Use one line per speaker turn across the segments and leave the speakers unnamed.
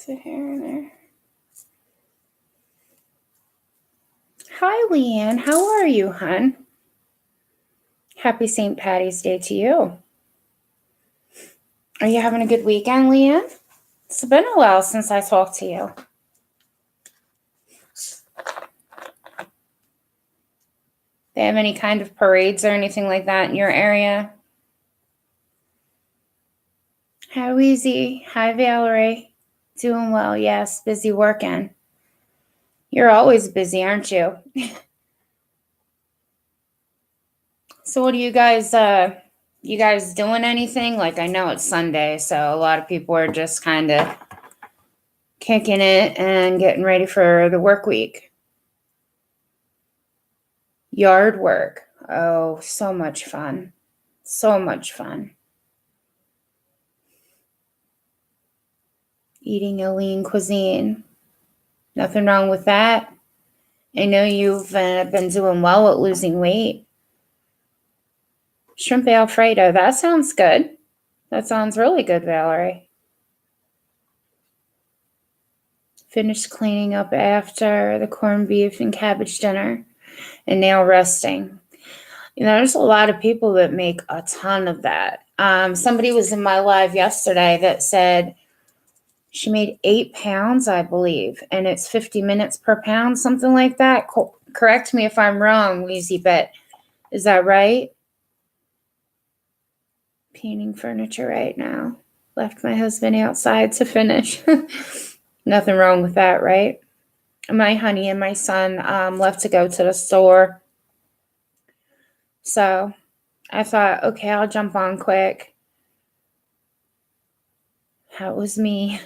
Twist it here and there. Hi, Leanne. How are you, hon? Happy St. Patty's Day to you. Are you having a good weekend, Leanne? It's been a while since I talked to you. They have any kind of parades or anything like that in your area? How easy. Hi, Valerie. Doing well, yes. Busy working. You're always busy, aren't you? So what do you guys doing anything? Like, I know it's Sunday, so a lot of people are just kind of kicking it and getting ready for the work week. Yard work. Oh, so much fun. So much fun. Eating a lean cuisine. Nothing wrong with that. I know you've been doing well at losing weight. Shrimp Alfredo. That sounds good. That sounds really good, Valerie. Finished cleaning up after the corned beef and cabbage dinner and now resting. You know, there's a lot of people that make a ton of that. Somebody was in my live yesterday that said she made 8 pounds, I believe, and it's 50 minutes per pound, something like that. Correct me if I'm wrong, Weezy, but is that right? Painting furniture right now. Left my husband outside to finish. Nothing wrong with that, right? My honey and my son left to go to the store. So I thought, okay, I'll jump on quick. That was me.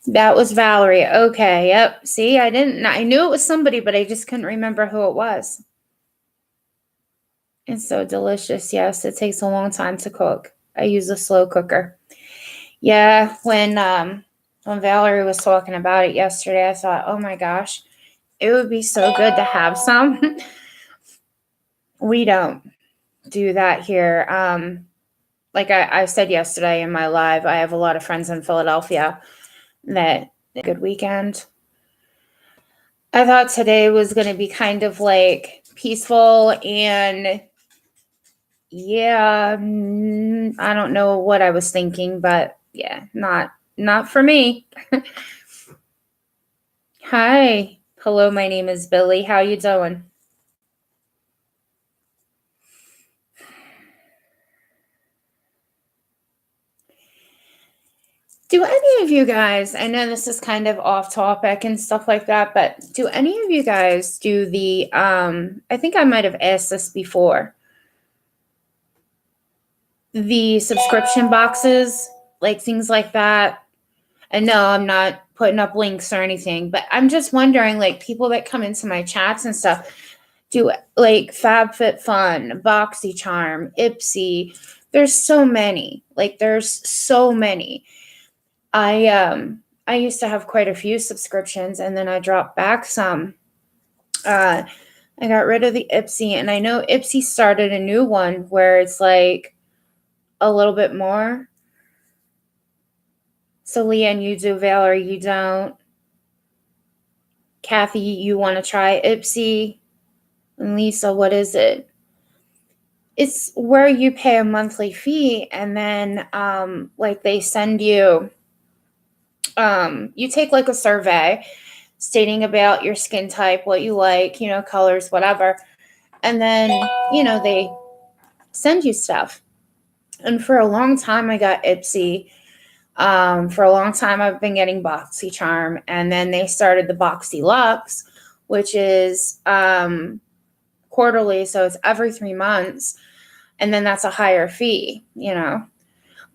That was Valerie. Okay, yep. See, I knew it was somebody, but I just couldn't remember who it was. It's so delicious. Yes, it takes a long time to cook. I use a slow cooker. Yeah, when Valerie was talking about it yesterday, I thought, oh my gosh, it would be so good to have some. We don't do that here. Like I said yesterday in my live, I have a lot of friends in Philadelphia that good weekend. I thought today was going to be kind of like peaceful and yeah, I don't know what I was thinking, but yeah, not for me. Hi. Hello, my name is Billy. How you doing? Do any of you guys, I know this is kind of off topic and stuff like that, but do any of you guys do the I think I might have asked this before. The subscription boxes, like things like that. And no, I'm not putting up links or anything, but I'm just wondering, like, people that come into my chats and stuff, do like FabFitFun, BoxyCharm, Ipsy. There's so many. Like, there's so many. I used to have quite a few subscriptions, and then I dropped back some. I got rid of the Ipsy, and I know Ipsy started a new one where it's like a little bit more. So Leanne, you do. Valerie, you don't. Kathy, you want to try Ipsy? And Lisa, what is it? It's where you pay a monthly fee, and then like they send you you take like a survey stating about your skin type, what you like, you know, colors, whatever. And then, you know, they send you stuff. And for a long time, I got Ipsy. For a long time, I've been getting BoxyCharm. And then they started the BoxyLuxe, which is quarterly. So it's every 3 months. And then that's a higher fee, you know.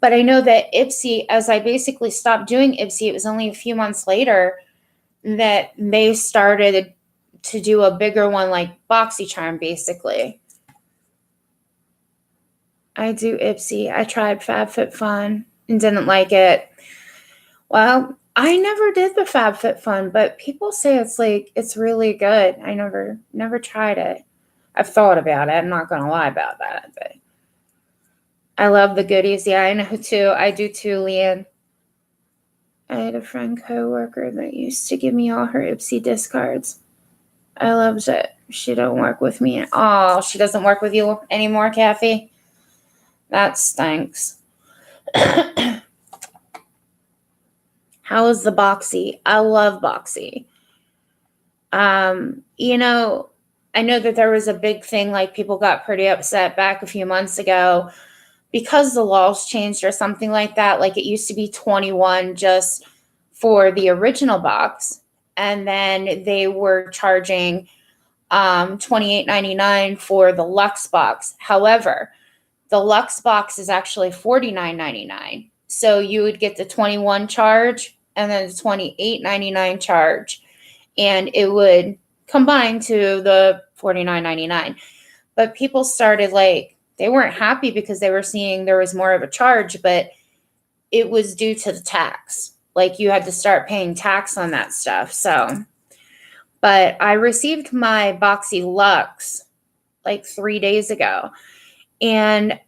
But I know that Ipsy, as I basically stopped doing Ipsy, it was only a few months later that they started to do a bigger one like BoxyCharm, basically. I do Ipsy. I tried FabFitFun and didn't like it. Well, I never did the FabFitFun, but people say it's really good. I never tried it. I've thought about it. I'm not going to lie about that. But I love the goodies. Yeah, I know too. I do too, Leanne. I had a friend coworker that used to give me all her Ipsy discards. I loved it. She don't work with me. Oh, she doesn't work with you anymore, Kathy? That stinks. How is the Boxy? I love Boxy. You know, I know that there was a big thing, like people got pretty upset back a few months ago because the laws changed or something like that. Like it used to be 21 just for the original box, and then they were charging $28.99 for the Luxe box. However, the Luxe box is actually $49.99. So you would get the 21 charge and then the $28.99 charge, and it would combine to the $49.99. But people started like, they weren't happy because they were seeing there was more of a charge, but it was due to the tax. Like you had to start paying tax on that stuff. So, but I received my Boxy Luxe like 3 days ago. And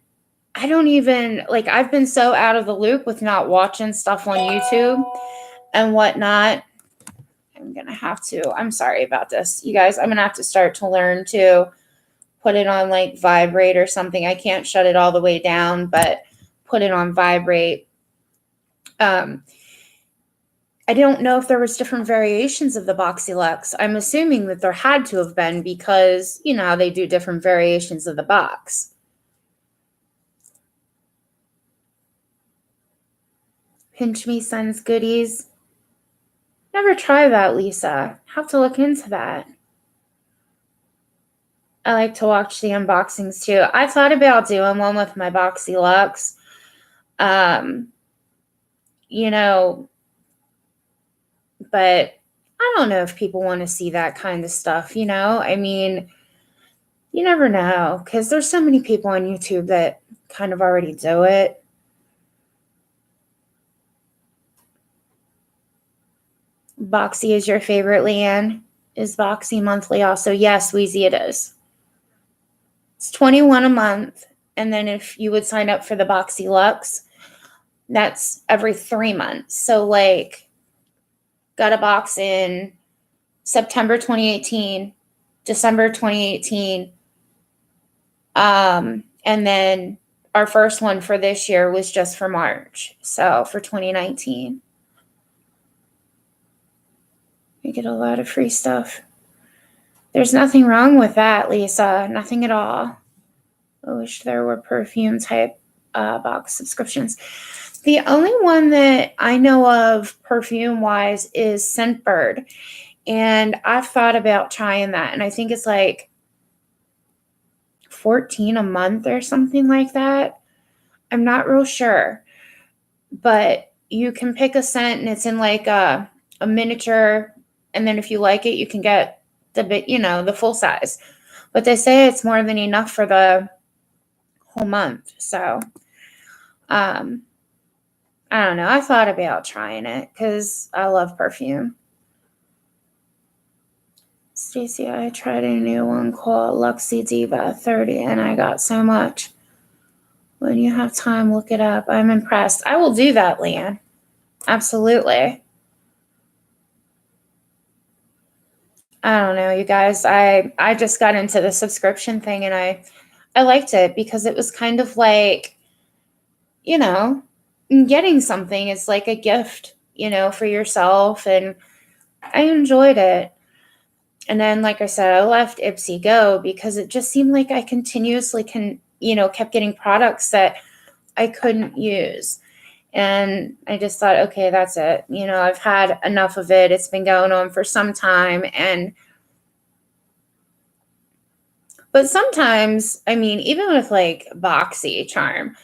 I don't even, like, I've been so out of the loop with not watching stuff on YouTube and whatnot. I'm sorry about this, you guys. I'm going to have to start to learn to put it on like vibrate or something. I can't shut it all the way down, but put it on vibrate. I don't know if there was different variations of the Boxy Luxe. I'm assuming that there had to have been because, you know, they do different variations of the box. Pinch Me Sends goodies. Never try that, Lisa. Have to look into that. I like to watch the unboxings too. I thought about doing one with my Boxy Luxe. You know, but I don't know if people want to see that kind of stuff, you know? I mean, you never know because there's so many people on YouTube that kind of already do it. Boxy is your favorite, Leanne? Is Boxy monthly also? Yes, Wheezy, it is. It's $21 a month. And then if you would sign up for the Boxy Luxe, that's every 3 months. So like, got a box in September 2018, December 2018. And then our first one for this year was just for March. So for 2019. We get a lot of free stuff. There's nothing wrong with that, Lisa. Nothing at all. I wish there were perfume type box subscriptions. The only one that I know of perfume wise is Scentbird. And I've thought about trying that. And I think it's like $14 a month or something like that. I'm not real sure. But you can pick a scent and it's in like a miniature. And then if you like it, you can get the full size. But they say it's more than enough for the whole month. So, I don't know. I thought about trying it because I love perfume. Stacy, I tried a new one called Luxy Diva 30 and I got so much. When you have time, look it up. I'm impressed. I will do that, Leanne. Absolutely. I don't know, you guys. I just got into the subscription thing and I liked it because it was kind of like, you know, getting something is like a gift, you know, for yourself. And I enjoyed it. And then, like I said, I left Ipsy Go because it just seemed like I continuously kept getting products that I couldn't use. And I just thought, okay, that's it. You know, I've had enough of it. It's been going on for some time. But sometimes, I mean, even with like Boxy Charm,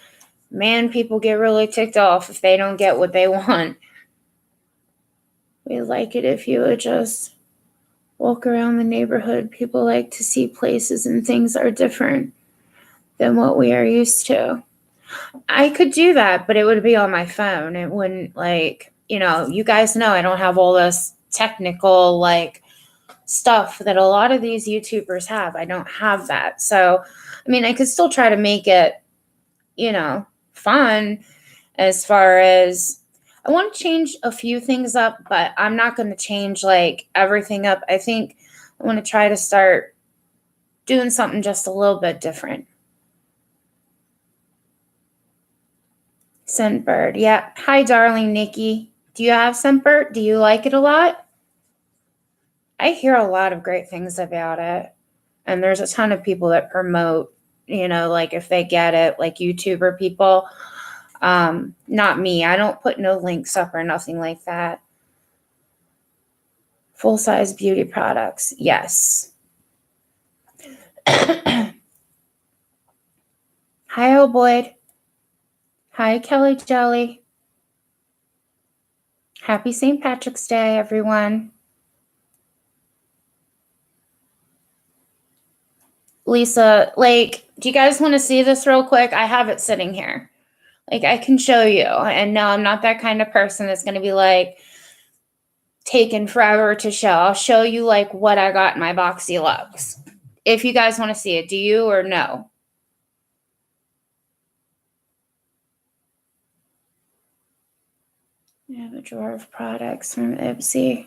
man, people get really ticked off if they don't get what they want. We like it if you would just walk around the neighborhood. People like to see places and things are different than what we are used to. I could do that, but it would be on my phone. It wouldn't you guys know I don't have all this technical stuff that a lot of these YouTubers have. I don't have that. So, I mean, I could still try to make it, fun as far as I want to change a few things up, but I'm not going to change like everything up. I think I want to try to start doing something just a little bit different. Scentbird. Yeah. Hi, darling Nikki. Do you have Scentbird? Do you like it a lot? I hear a lot of great things about it. And there's a ton of people that promote, like if they get it, like YouTuber people. Not me. I don't put no links up or nothing like that. Full-size beauty products. Yes. Hi, old Boyd. Hi, Kelly Jelly. Happy St. Patrick's Day, everyone. Lisa, like, do you guys want to see this real quick? I have it sitting here. Like, I can show you. And no, I'm not that kind of person that's going to be like taking forever to show. I'll show you like what I got in my Boxy Luxe. If you guys want to see it, do you or no? I have a drawer of products from Ipsy.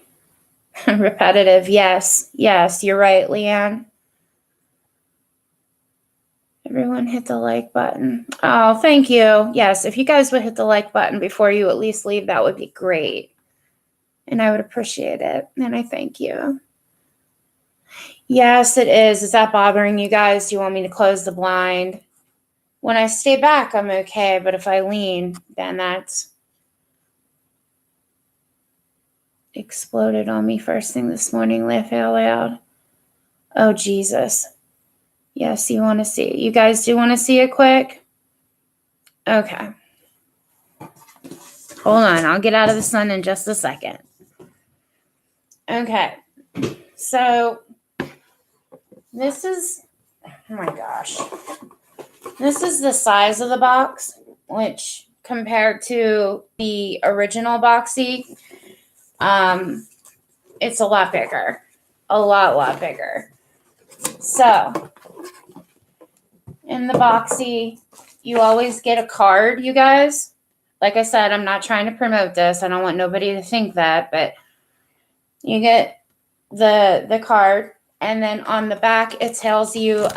Repetitive. Yes. Yes, you're right, Leanne. Everyone hit the like button. Oh, thank you. Yes, if you guys would hit the like button before you at least leave, that would be great. And I would appreciate it. And I thank you. Yes, it is. Is that bothering you guys? Do you want me to close the blind? When I stay back, I'm okay. But if I lean, then that's exploded on me first thing this morning. Laugh out loud. Oh, Jesus. Yes, you want to see it. You guys do want to see it quick? Okay. Hold on. I'll get out of the sun in just a second. Okay. So this is, oh my gosh. This is the size of the box, which compared to the original Boxy, it's a lot bigger. A lot bigger. So in the Boxy, you always get a card, you guys. Like I said, I'm not trying to promote this. I don't want nobody to think that, but you get the card, and then on the back it tells you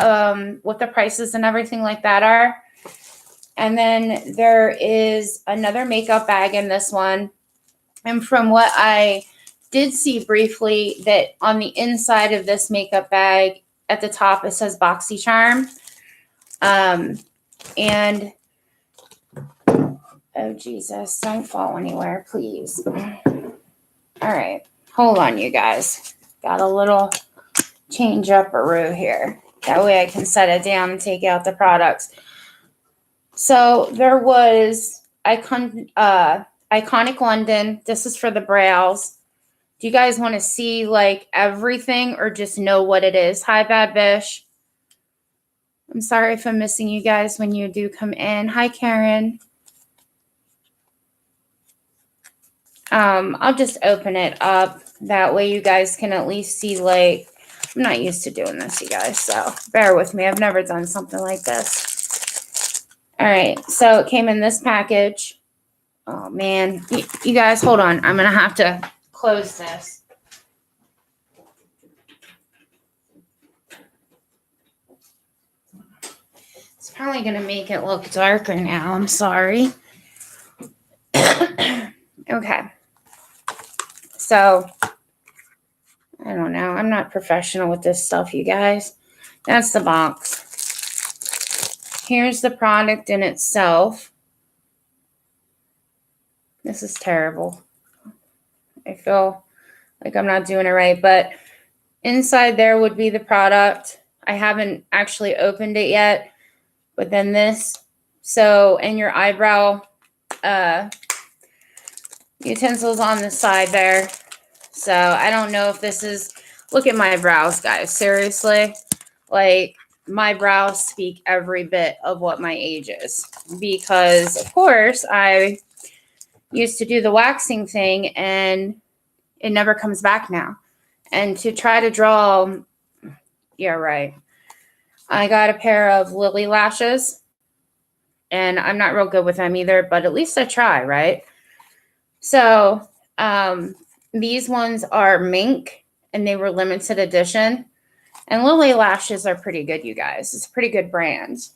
what the prices and everything like that are. And then there is another makeup bag in this one. And from what I did see briefly, that on the inside of this makeup bag at the top it says BoxyCharm. And oh Jesus, don't fall anywhere, please. All right, hold on, you guys. Got a little change up a row here. That way I can set it down and take out the products. So there was Iconic London. This is for the brows. Do you guys want to see like everything or just know what it is? Hi, Bad Bish. I'm sorry if I'm missing you guys when you do come in. Hi, Karen. I'll just open it up. That way you guys can at least see, like, I'm not used to doing this, you guys, so bear with me. I've never done something like this. All right, so it came in this package. Oh, man. You guys, hold on. I'm going to have to close this. It's probably going to make it look darker now. I'm sorry. Okay. So, I don't know. I'm not professional with this stuff, you guys. That's the box. Here's the product in itself. This is terrible. I feel like I'm not doing it right, but inside there would be the product. I haven't actually opened it yet, but then this. So, and your eyebrow utensils on the side there. So I don't know if this is, look at my brows, guys. Seriously, like my brows speak every bit of what my age is, because of course I used to do the waxing thing and it never comes back now. And to try to draw, yeah, right. I got a pair of Lily lashes and I'm not real good with them either, but at least I try, right? So these ones are mink, and they were limited edition. And Lily lashes are pretty good, you guys. It's a pretty good brand.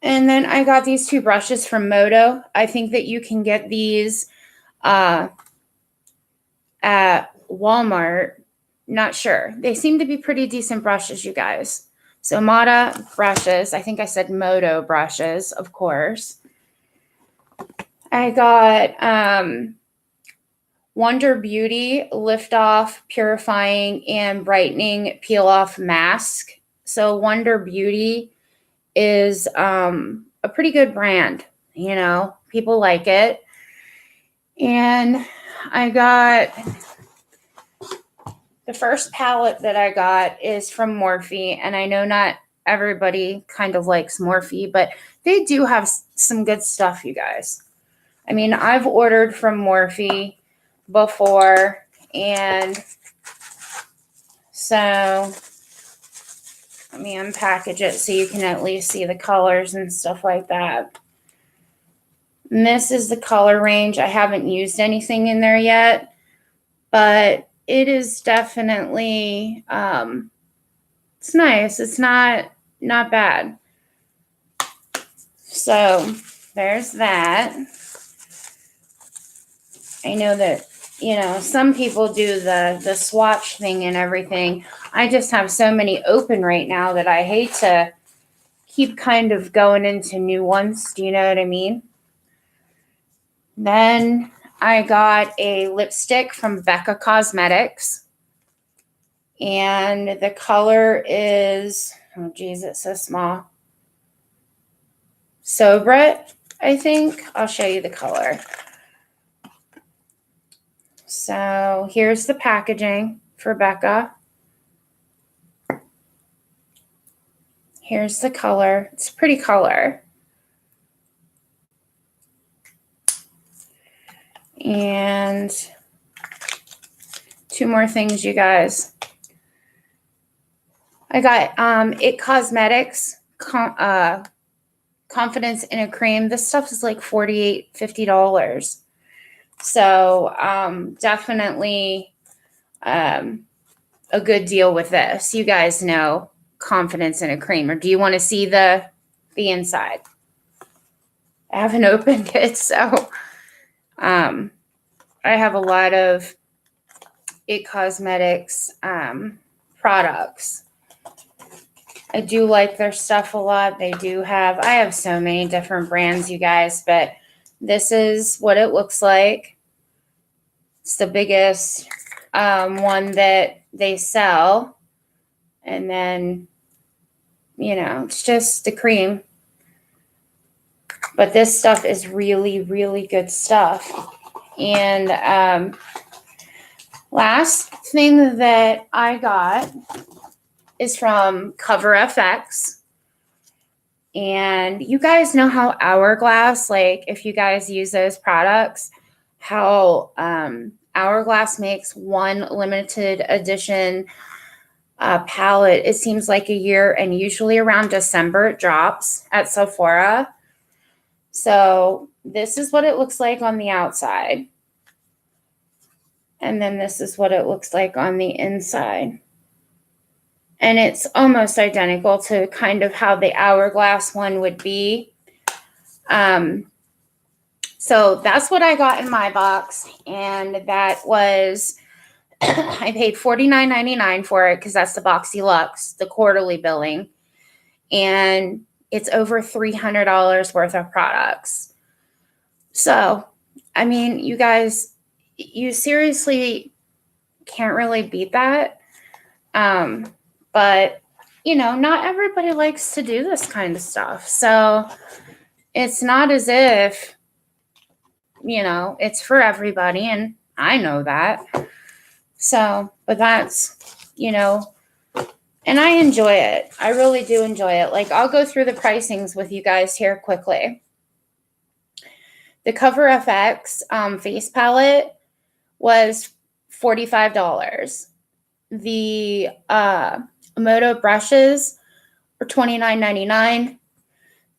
And then I got these two brushes from Moto. I think that you can get these at Walmart. Not sure. They seem to be pretty decent brushes, you guys. So Mata brushes. I think I said Moto brushes, of course. I got Wonder Beauty Lift Off Purifying and Brightening Peel Off Mask. So Wonder Beauty is a pretty good brand. You know, people like it. And I got the first palette that I got is from Morphe, and I know not everybody kind of likes Morphe, but they do have some good stuff, you guys. I mean, I've ordered from Morphe before, and so let me unpackage it so you can at least see the colors and stuff like that. And this is the color range. I haven't used anything in there yet, but it is definitely it's nice. It's not bad. So there's that. I know that, you know, some people do the swatch thing and everything. I just have so many open right now that I hate to keep kind of going into new ones. Do you know what I mean? Then I got a lipstick from Becca Cosmetics. And the color is, oh geez, it's so small. Sobret, I think. I'll show you the color. So here's the packaging for Becca. Here's the color. It's a pretty color. And two more things, you guys. I got It Cosmetics Confidence in a Cream. This stuff is like $48, $50. So definitely a good deal with this. You guys know Confidence in a Cream. Or do you want to see the inside? I haven't opened it, so I have a lot of It Cosmetics products. I do like their stuff a lot. I have so many different brands, you guys, but this is what it looks like. It's the biggest one that they sell. And then, you know, it's just the cream. But this stuff is really, really good stuff. And last thing that I got is from Cover FX. And you guys know how Hourglass, like if you guys use those products, how Hourglass makes one limited edition palette. It seems like a year, and usually around December it drops at Sephora. So this is what it looks like on the outside. And then this is what it looks like on the inside. And it's almost identical to kind of how the Hourglass one would be. So that's what I got in my box. And that was, I paid $49.99 for it because that's the Box Deluxe, the quarterly billing. And it's over $300 worth of products. So, I mean, you guys, you seriously can't really beat that. But, you know, not everybody likes to do this kind of stuff. So it's not as if, you know, it's for everybody. And I know that. So, but that's, you know, and I enjoy it. I really do enjoy it. Like, I'll go through the pricings with you guys here quickly. The Cover FX face palette was $45. The Moto brushes were $29.99.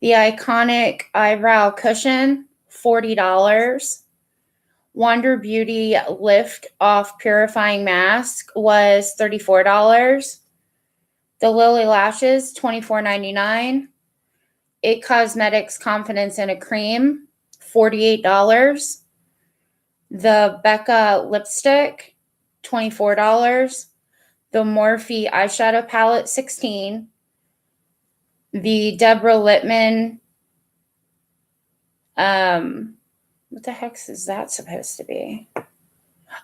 The Iconic eyebrow cushion $40. Wander Beauty Lift Off Purifying Mask was $34. The Lily Lashes, $24.99. It Cosmetics Confidence in a Cream, $48. The Becca Lipstick, $24. The Morphe Eyeshadow Palette, $16. The Deborah Lippmann, what the heck is that supposed to be?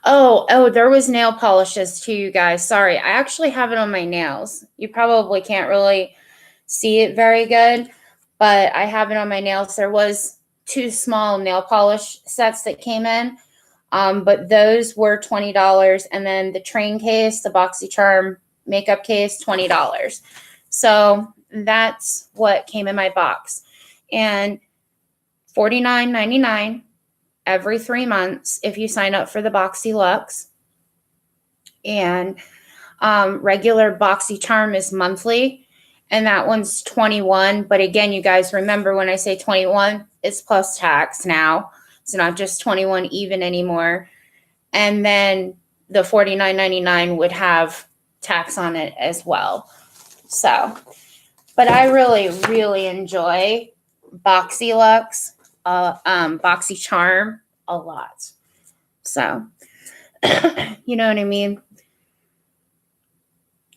Oh, there was nail polishes too, you guys. Sorry, I actually have it on my nails. You probably can't really see it very good, but I have it on my nails. There was 2 small nail polish sets that came in, but those were $20. And then the train case, the BoxyCharm makeup case, $20. So that's what came in my box. And $49.99 every 3 months if you sign up for the BoxyLuxe. And regular BoxyCharm is monthly, and that one's $21. But again, you guys remember when I say $21, it's plus tax now. It's not just $21 even anymore. And then the $49.99 would have tax on it as well. So, but I really, really enjoy BoxyLuxe, BoxyCharm a lot. So, you know what I mean?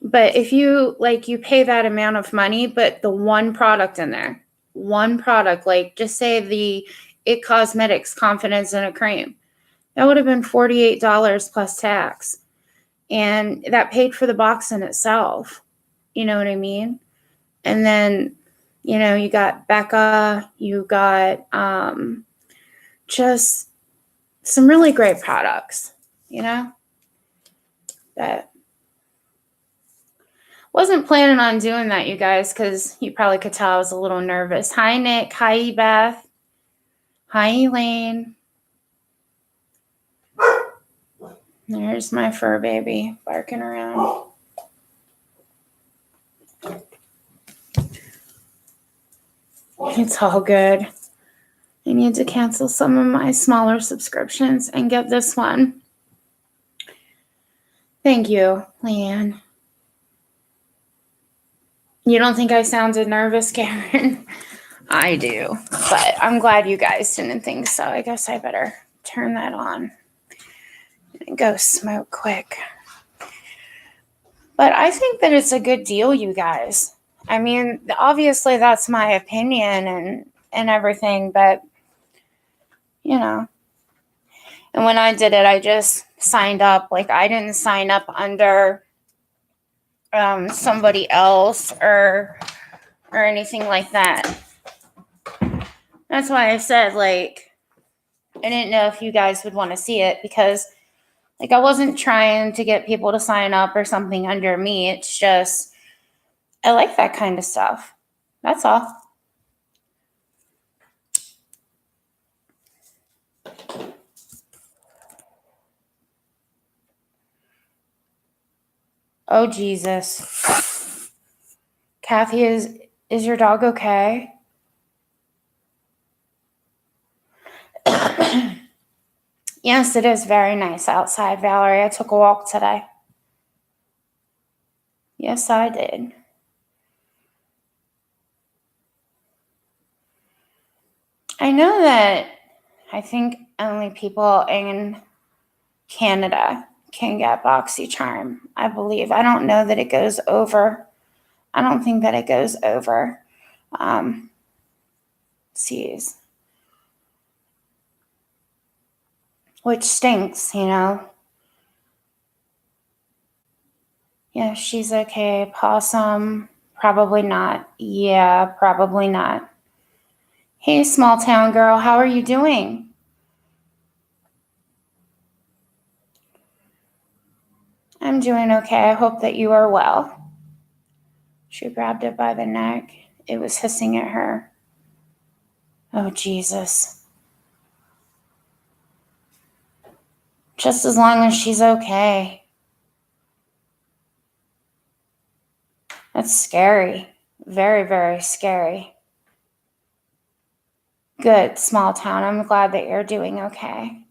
But if you pay that amount of money, but the one product in there, like just say the It Cosmetics Confidence in a Cream, that would have been $48 plus tax. And that paid for the box in itself. You know what I mean? And then, you got Becca, you got just some really great products, that wasn't planning on doing that, you guys, because you probably could tell I was a little nervous. Hi, Nick. Hi, Beth. Hi, Elaine. There's my fur baby barking around. It's all good. I need to cancel some of my smaller subscriptions and get this one. Thank you, Leanne. You don't think I sounded nervous, Karen? I do, but I'm glad you guys didn't think so. I guess I better turn that on and go smoke quick. But I think that it's a good deal, you guys. I mean, obviously that's my opinion and everything, but and when I did it, I just signed up. Like, I didn't sign up under somebody else or anything like that. That's why I said, I didn't know if you guys would want to see it, because I wasn't trying to get people to sign up or something under me. It's just, I like that kind of stuff. That's all. Oh, Jesus. Kathy, is your dog okay? Yes, it is very nice outside, Valerie. I took a walk today. Yes, I did. I know that I think only people in Canada can get BoxyCharm, I believe. I don't know that it goes over. I don't think that it goes over seas. Which stinks, Yeah, she's okay. Possum, probably not. Yeah, probably not. Hey, small town girl, how are you doing? I'm doing okay. I hope that you are well. She grabbed it by the neck. It was hissing at her. Oh, Jesus. Just as long as she's okay. That's scary. Very, very scary. Good, small town. I'm glad that you're doing okay.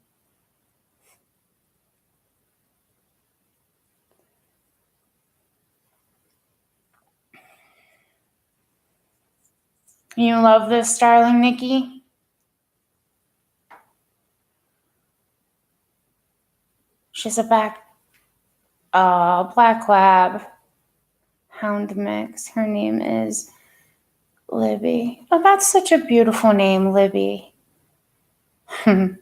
You love this, darling Nikki? She's a black lab hound mix. Her name is Libby. Oh, that's such a beautiful name, Libby. I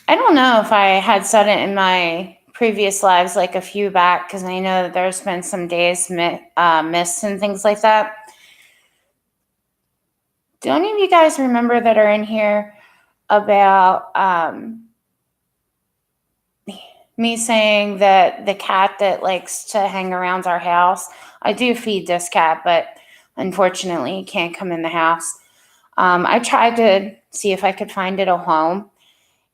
don't know if I had said it in my previous lives, like a few back, because I know that there's been some days missed and things like that. Do any of you guys remember that are in here about me saying that the cat that likes to hang around our house? I do feed this cat, but unfortunately, he can't come in the house. I tried to see if I could find it a home.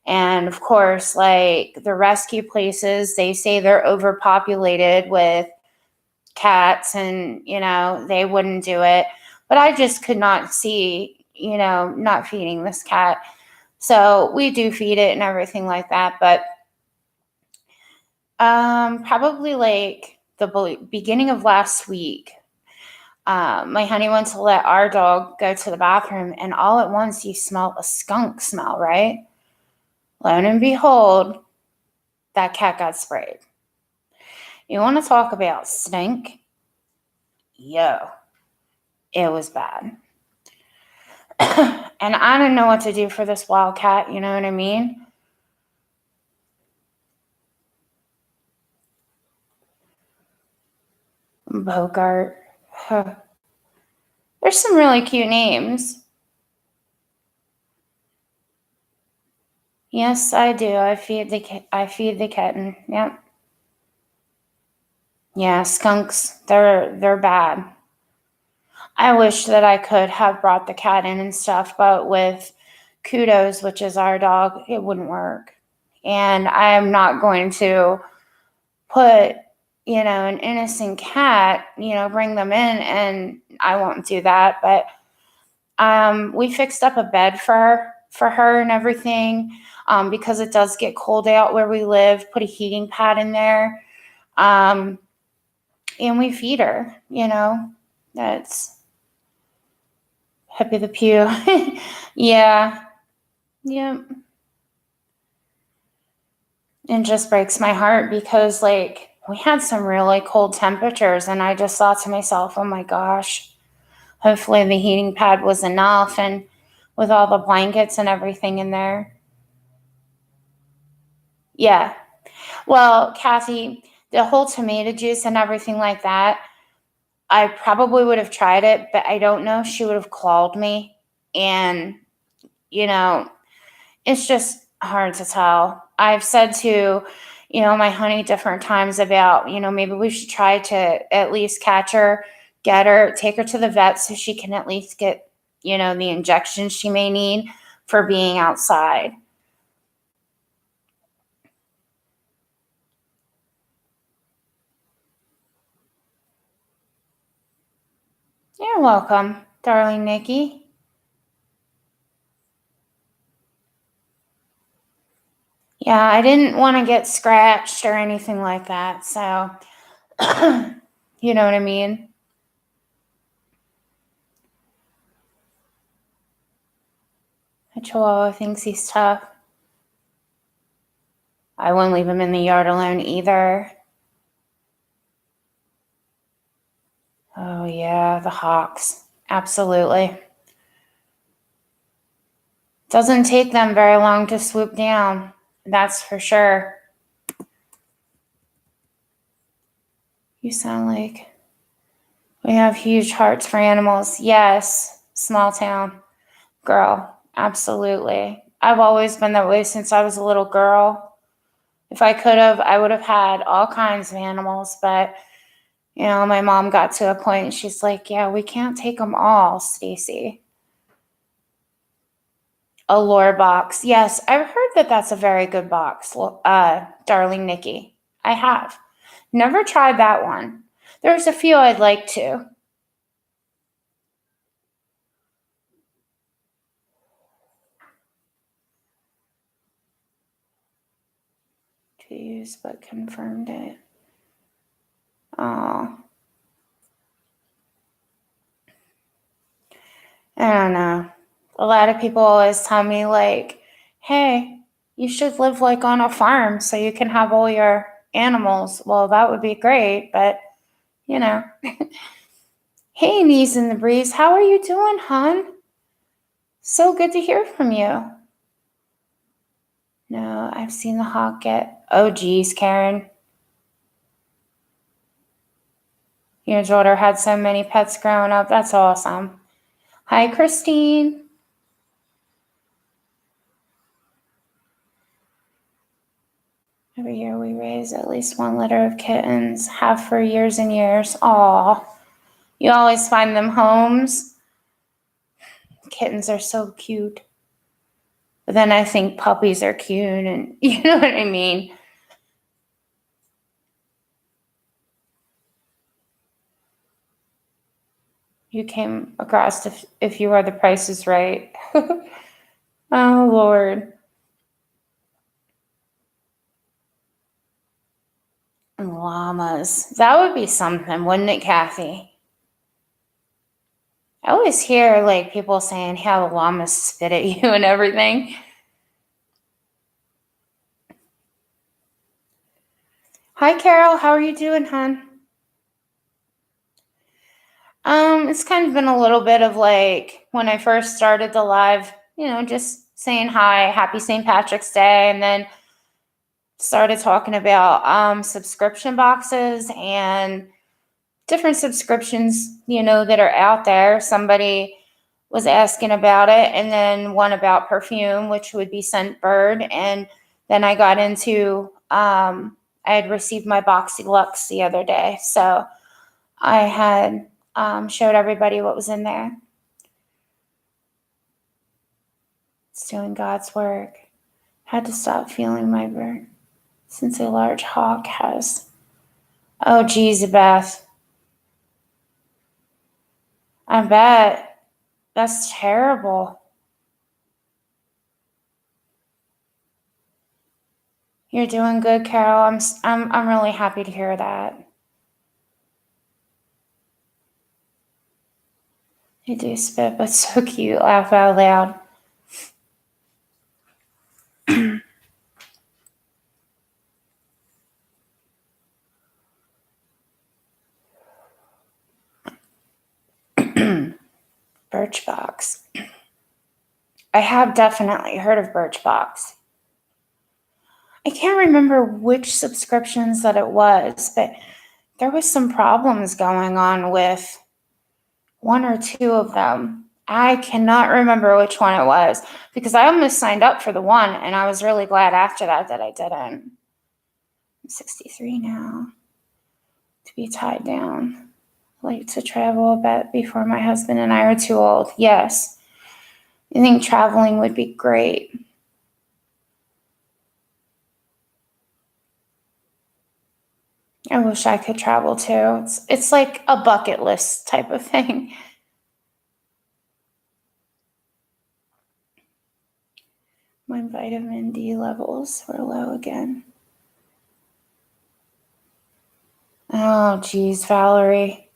And of course, like the rescue places, they say they're overpopulated with cats and, they wouldn't do it. But I just could not see, not feeding this cat. So we do feed it and everything like that. But probably like the beginning of last week, my honey went to let our dog go to the bathroom, and all at once you smell a skunk smell, right? Lo and behold, that cat got sprayed. You want to talk about stink? Yo, it was bad. And I didn't know what to do for this wild cat, you know what I mean? Bogart. Huh. There's some really cute names. Yes, I do. I feed the kitten. Yep. Yeah, skunks. They're bad. I wish that I could have brought the cat in and stuff, but with Kudos, which is our dog, it wouldn't work. And I am not going to put, an innocent cat, bring them in, and I won't do that. But we fixed up a bed for her and everything, because it does get cold out where we live. Put a heating pad in there, and we feed her. That's Pepe the Pew. Yeah. Yep. It just breaks my heart because, like, we had some really cold temperatures, and I just thought to myself, oh my gosh, hopefully the heating pad was enough, and with all the blankets and everything in there. Yeah. Well, Kathy, the whole tomato juice and everything like that, I probably would have tried it, but I don't know if she would have called me. And, it's just hard to tell. I've said to, my honey different times about, maybe we should try to at least catch her, get her, take her to the vet so she can at least get, the injections she may need for being outside. You're welcome, darling Nikki. Yeah, I didn't want to get scratched or anything like that. So, you know what I mean? A Chihuahua thinks he's tough. I wouldn't leave him in the yard alone either. Oh, yeah, the hawks. Absolutely. Doesn't take them very long to swoop down. That's for sure. You sound like we have huge hearts for animals. Yes, small town. Girl, absolutely. I've always been that way since I was a little girl. If I could have, I would have had all kinds of animals, but my mom got to a point and she's like, yeah, we can't take them all, Stacy. A lure box. Yes, I've heard that that's a very good box, darling Nikki. I have. Never tried that one. There's a few I'd like to. to use but confirmed it. Oh. I don't know. A lot of people always tell me, like, hey, you should live like on a farm so you can have all your animals. Well, that would be great, but you know. Hey, Knees in the Breeze, how are you doing, hon? So good to hear from you. No, I've seen the hawk get. Oh, geez, Karen. Your daughter had so many pets growing up. That's awesome. Hi, Christine. Every year we raise at least one litter of kittens, have for years and years. Aw, you always find them homes. Kittens are so cute. But then I think puppies are cute, and you know what I mean. You came across if you are the Price is Right. Oh, Lord. Llamas. That would be something, wouldn't it, Kathy? I always hear like people saying how the llamas spit at you and everything. Hi, Carol. How are you doing, hon? It's kind of been a little bit of like when I first started the live, just saying hi, happy St. Patrick's Day, and then started talking about subscription boxes and different subscriptions, that are out there. Somebody was asking about it, and then one about perfume, which would be Scentbird. And then I got into, I had received my Boxy Lux the other day. So I had showed everybody what was in there. It's doing God's work. Had to stop feeling my burn since a large hawk has. Oh, geez, Beth. I bet. That's terrible. You're doing good, Carol. I'm really happy to hear that. You do spit, but so cute. Laugh out loud. Birchbox. I have definitely heard of Birchbox. I can't remember which subscriptions that it was, but there was some problems going on with one or two of them. I cannot remember which one it was because I almost signed up for the one, and I was really glad after that I didn't. I'm 63 now. To be tied down. I like to travel a bit before my husband and I are too old. Yes. I think traveling would be great. I wish I could travel too. It's like a bucket list type of thing. My vitamin D levels were low again. Oh, geez, Valerie.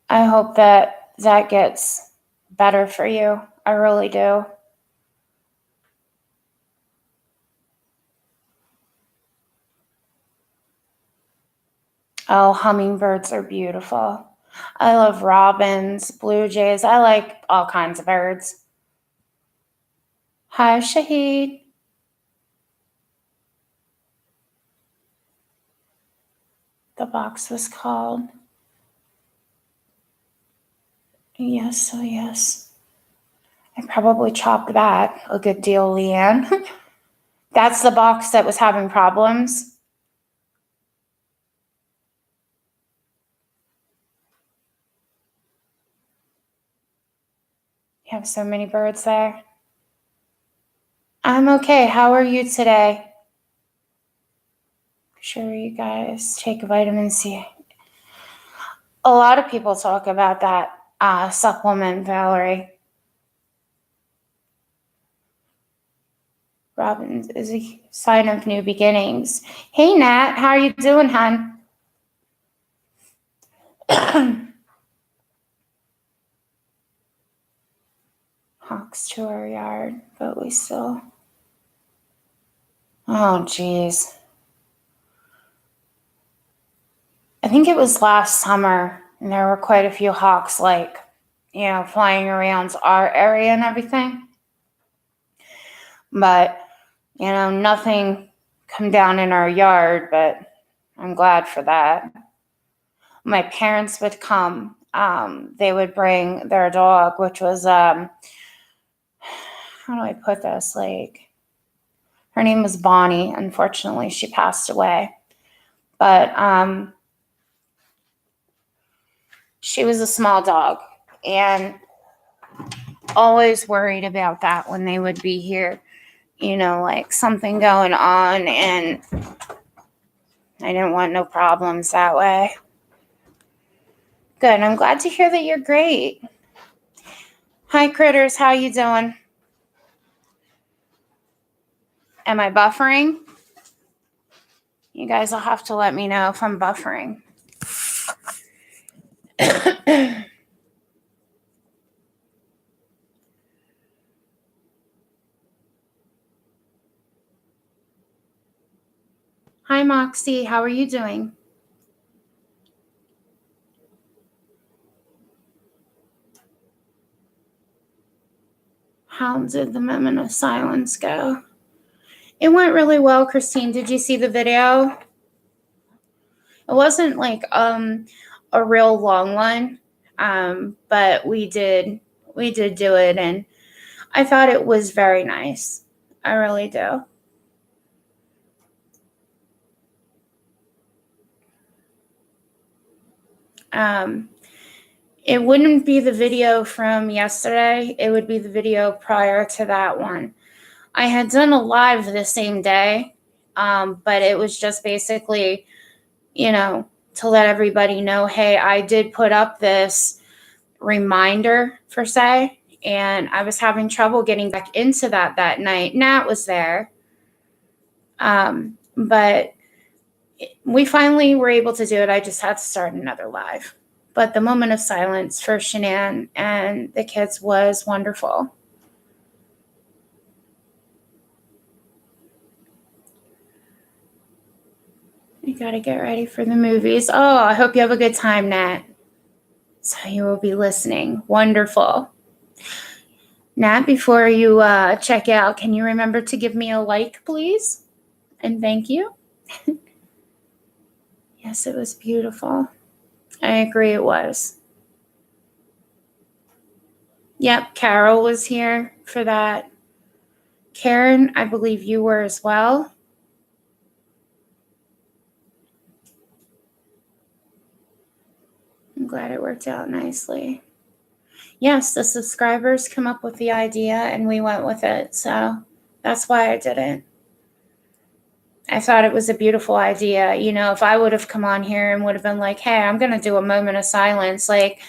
I hope that gets better for you. I really do. Oh, hummingbirds are beautiful. I love robins, blue jays. I like all kinds of birds. Hi, Shahid. The box was called. Yes, oh yes. I probably chopped that a good deal, Leanne. That's the box that was having problems. You have so many birds there. I'm okay. How are you today? Sure, you guys take vitamin C. A lot of people talk about that supplement, Valerie. Robin is a sign of new beginnings. Hey, Nat, how are you doing, hon? Hawks to our yard, but we still... Oh, geez. I think it was last summer, and there were quite a few hawks, like, flying around our area and everything. But, nothing come down in our yard, but I'm glad for that. My parents would come. They would bring their dog, which was, how do I put this? Like, her name was Bonnie. Unfortunately, she passed away. But she was a small dog, and always worried about that when they would be here. Like something going on, and I didn't want no problems that way. Good. I'm glad to hear that you're great. Hi, critters. How you doing? Am I buffering? You guys will have to let me know if I'm buffering. Hi, Moxie. How are you doing? How did the moment of silence go? It went really well, Christine. Did you see the video? It wasn't like a real long one, but we did do it, and I thought it was very nice. I really do. It wouldn't be the video from yesterday. It would be the video prior to that one. I had done a live the same day, but it was just basically, to let everybody know, hey, I did put up this reminder per se, and I was having trouble getting back into that night. Nat was there, but we finally were able to do it. I just had to start another live. But the moment of silence for Shanann and the kids was wonderful. You got to get ready for the movies. Oh, I hope you have a good time, Nat. So you will be listening. Wonderful. Nat, before you check out, can you remember to give me a like, please? And thank you. Yes, it was beautiful. I agree it was. Yep, Carol was here for that. Karen, I believe you were as well. I'm glad it worked out nicely. Yes, the subscribers come up with the idea and we went with it. So that's why I did it. I thought it was a beautiful idea. If I would have come on here and would have been like, hey, I'm going to do a moment of silence, like,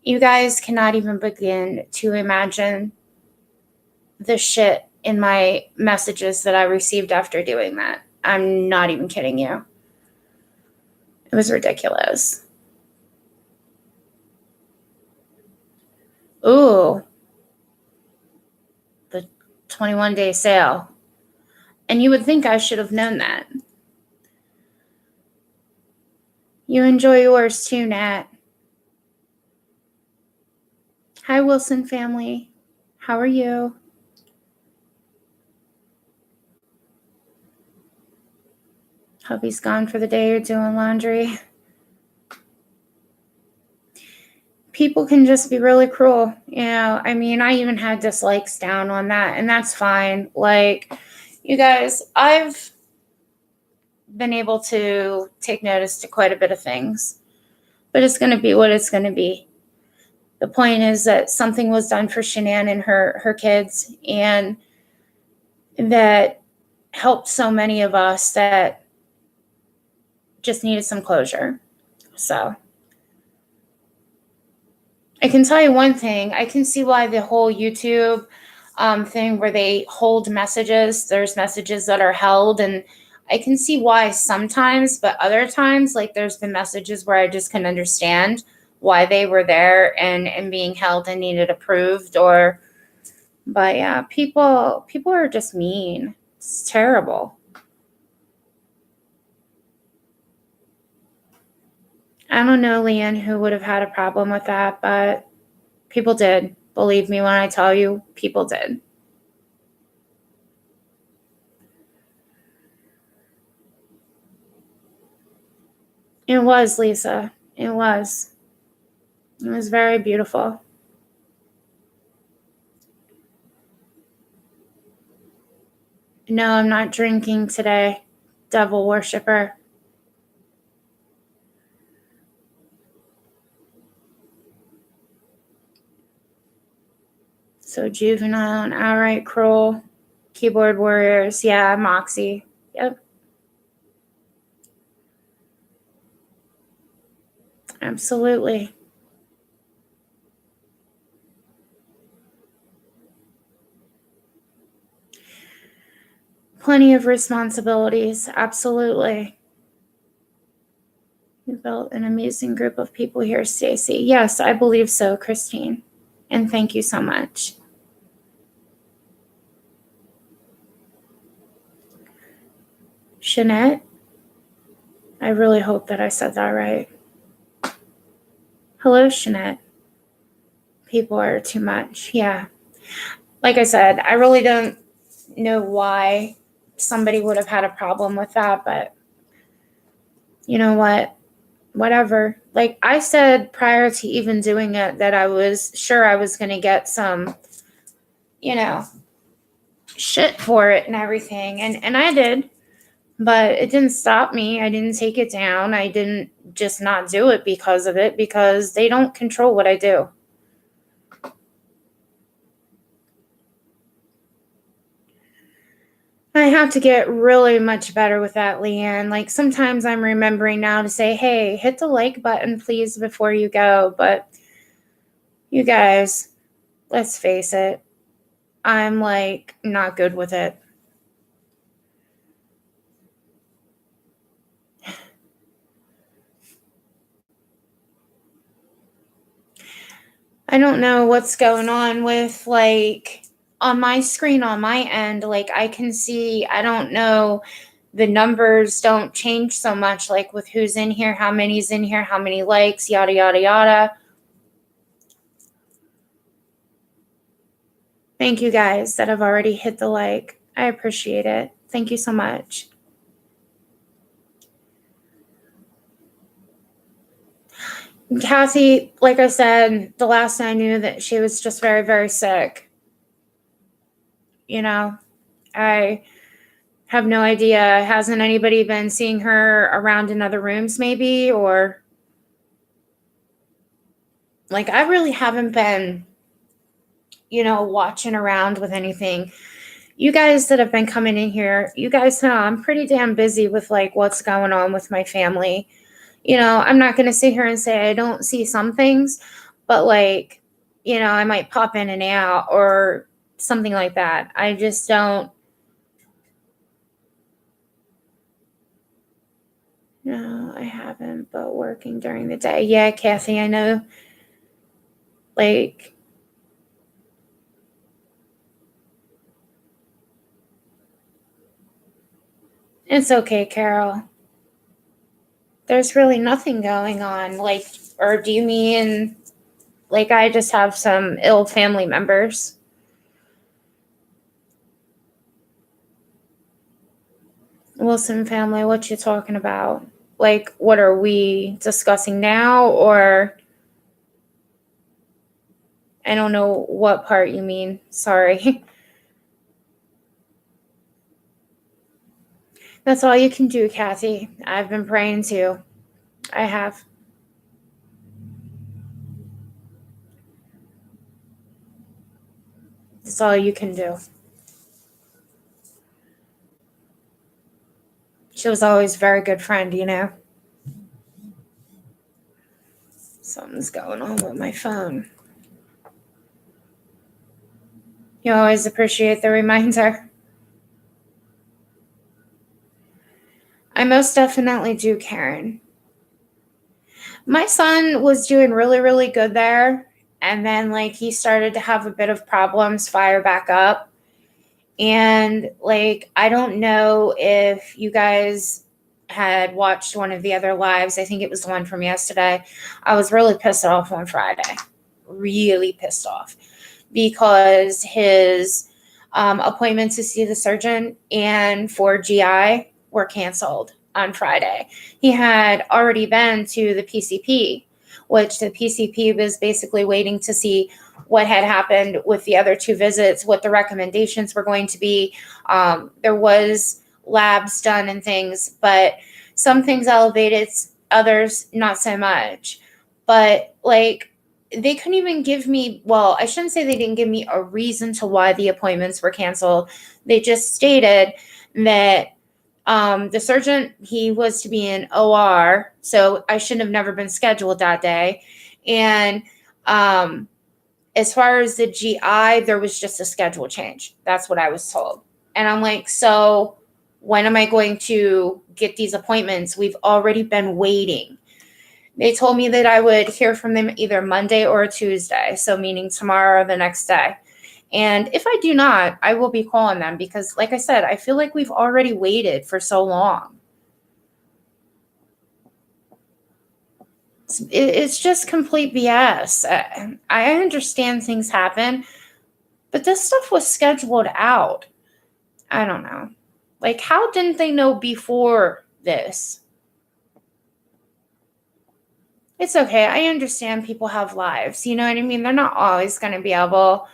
you guys cannot even begin to imagine the shit in my messages that I received after doing that. I'm not even kidding you. It was ridiculous. Ooh, the 21-day sale. And you would think I should have known that. You enjoy yours too, Nat. Hi, Wilson family. How are you? Hope he's gone for the day. You're doing laundry. People can just be really cruel. I even had dislikes down on that, and that's fine. Like, you guys, I've been able to take notice to quite a bit of things, but it's going to be what it's going to be. The point is that something was done for Shanann and her kids, and that helped so many of us that just needed some closure. So I can tell you one thing. I can see why the whole YouTube thing where they hold messages. There's messages that are held, and I can see why sometimes, but other times, like there's been messages where I just can understand why they were there and being held and needed approved. Or but yeah, people are just mean. It's terrible. I don't know, Leanne, who would have had a problem with that, but people did. Believe me when I tell you, people did. It was, Lisa. It was. It was very beautiful. No, I'm not drinking today. Devil worshiper. So juvenile and outright cruel. Keyboard warriors. Yeah, Moxie. Yep. Absolutely. Plenty of responsibilities. Absolutely. You built an amazing group of people here, Stacy. Yes, I believe so, Christine. And thank you so much. Jeanette, I really hope that I said that right. Hello, Jeanette. People are too much. Yeah. Like I said, I really don't know why somebody would have had a problem with that, but you know what? Whatever. Like I said prior to even doing it that I was sure I was going to get some, you know, shit for it and everything. And I did, but it didn't stop me. I didn't take it down. I didn't just not do it because of it, because they don't control what I do. I have to get really much better with that, Leanne. Like sometimes I'm remembering now to say, hey, hit the like button, please, before you go. But you guys, let's face it, I'm like not good with it. I don't know what's going on with like on my screen on my end. Like I can see, I don't know, the numbers don't change so much, like with who's in here, how many's in here, how many likes, yada, yada, yada. Thank you guys that have already hit the like. I appreciate it. Thank you so much. Cassie, like I said, the last I knew that she was just very, very sick. You know, I have no idea. Hasn't anybody been seeing her around in other rooms, maybe? Or like, I really haven't been, watching around with anything. You guys that have been coming in here, you guys know I'm pretty damn busy with like what's going on with my family. I'm not going to sit here and say I don't see some things, but like, I might pop in and out or something like that. I just don't. No, I haven't, but working during the day. Yeah, Kathy, I know. Like, it's okay, Carol. There's really nothing going on. Like, or do you mean like I just have some ill family members? Wilson family, what you talking about? Like, what are we discussing now? Or I don't know what part you mean. Sorry. That's all you can do, Kathy. I've been praying too. I have. That's all you can do. She was always a very good friend, Something's going on with my phone. You always appreciate the reminder. I most definitely do, Karen. My son was doing really, really good there. And then, like, he started to have a bit of problems fire back up. And, like, I don't know if you guys had watched one of the other lives. I think it was the one from yesterday. I was really pissed off on Friday. Really pissed off because his appointment to see the surgeon and for GI were canceled on Friday. He had already been to the PCP, which the PCP was basically waiting to see what had happened with the other two visits, what the recommendations were going to be. There was labs done and things, but some things elevated, others not so much. But like, they couldn't even give me, well, I shouldn't say they didn't give me a reason to why the appointments were canceled. They just stated that the surgeon, he was to be in OR, so I shouldn't have never been scheduled that day. And as far as the GI, there was just a schedule change. That's what I was told. And I'm like, so when am I going to get these appointments? We've already been waiting. They told me that I would hear from them either Monday or Tuesday, so meaning tomorrow or the next day. And if I do not, I will be calling them because, like I said, I feel like we've already waited for so long. It's just complete BS. I understand things happen, but this stuff was scheduled out. I don't know. Like, how didn't they know before this? It's okay. I understand people have lives. You know what I mean? They're not always going to be able,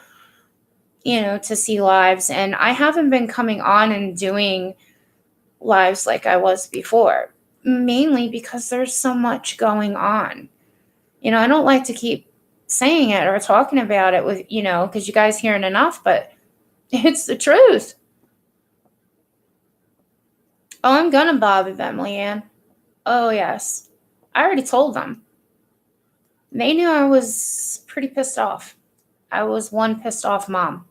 to see lives. And I haven't been coming on and doing lives like I was before, mainly because there's so much going on. I don't like to keep saying it or talking about it with, because you guys hear it enough, but it's the truth. Oh, I'm going to bother them, Leanne. Oh, yes. I already told them. They knew I was pretty pissed off. I was one pissed off mom.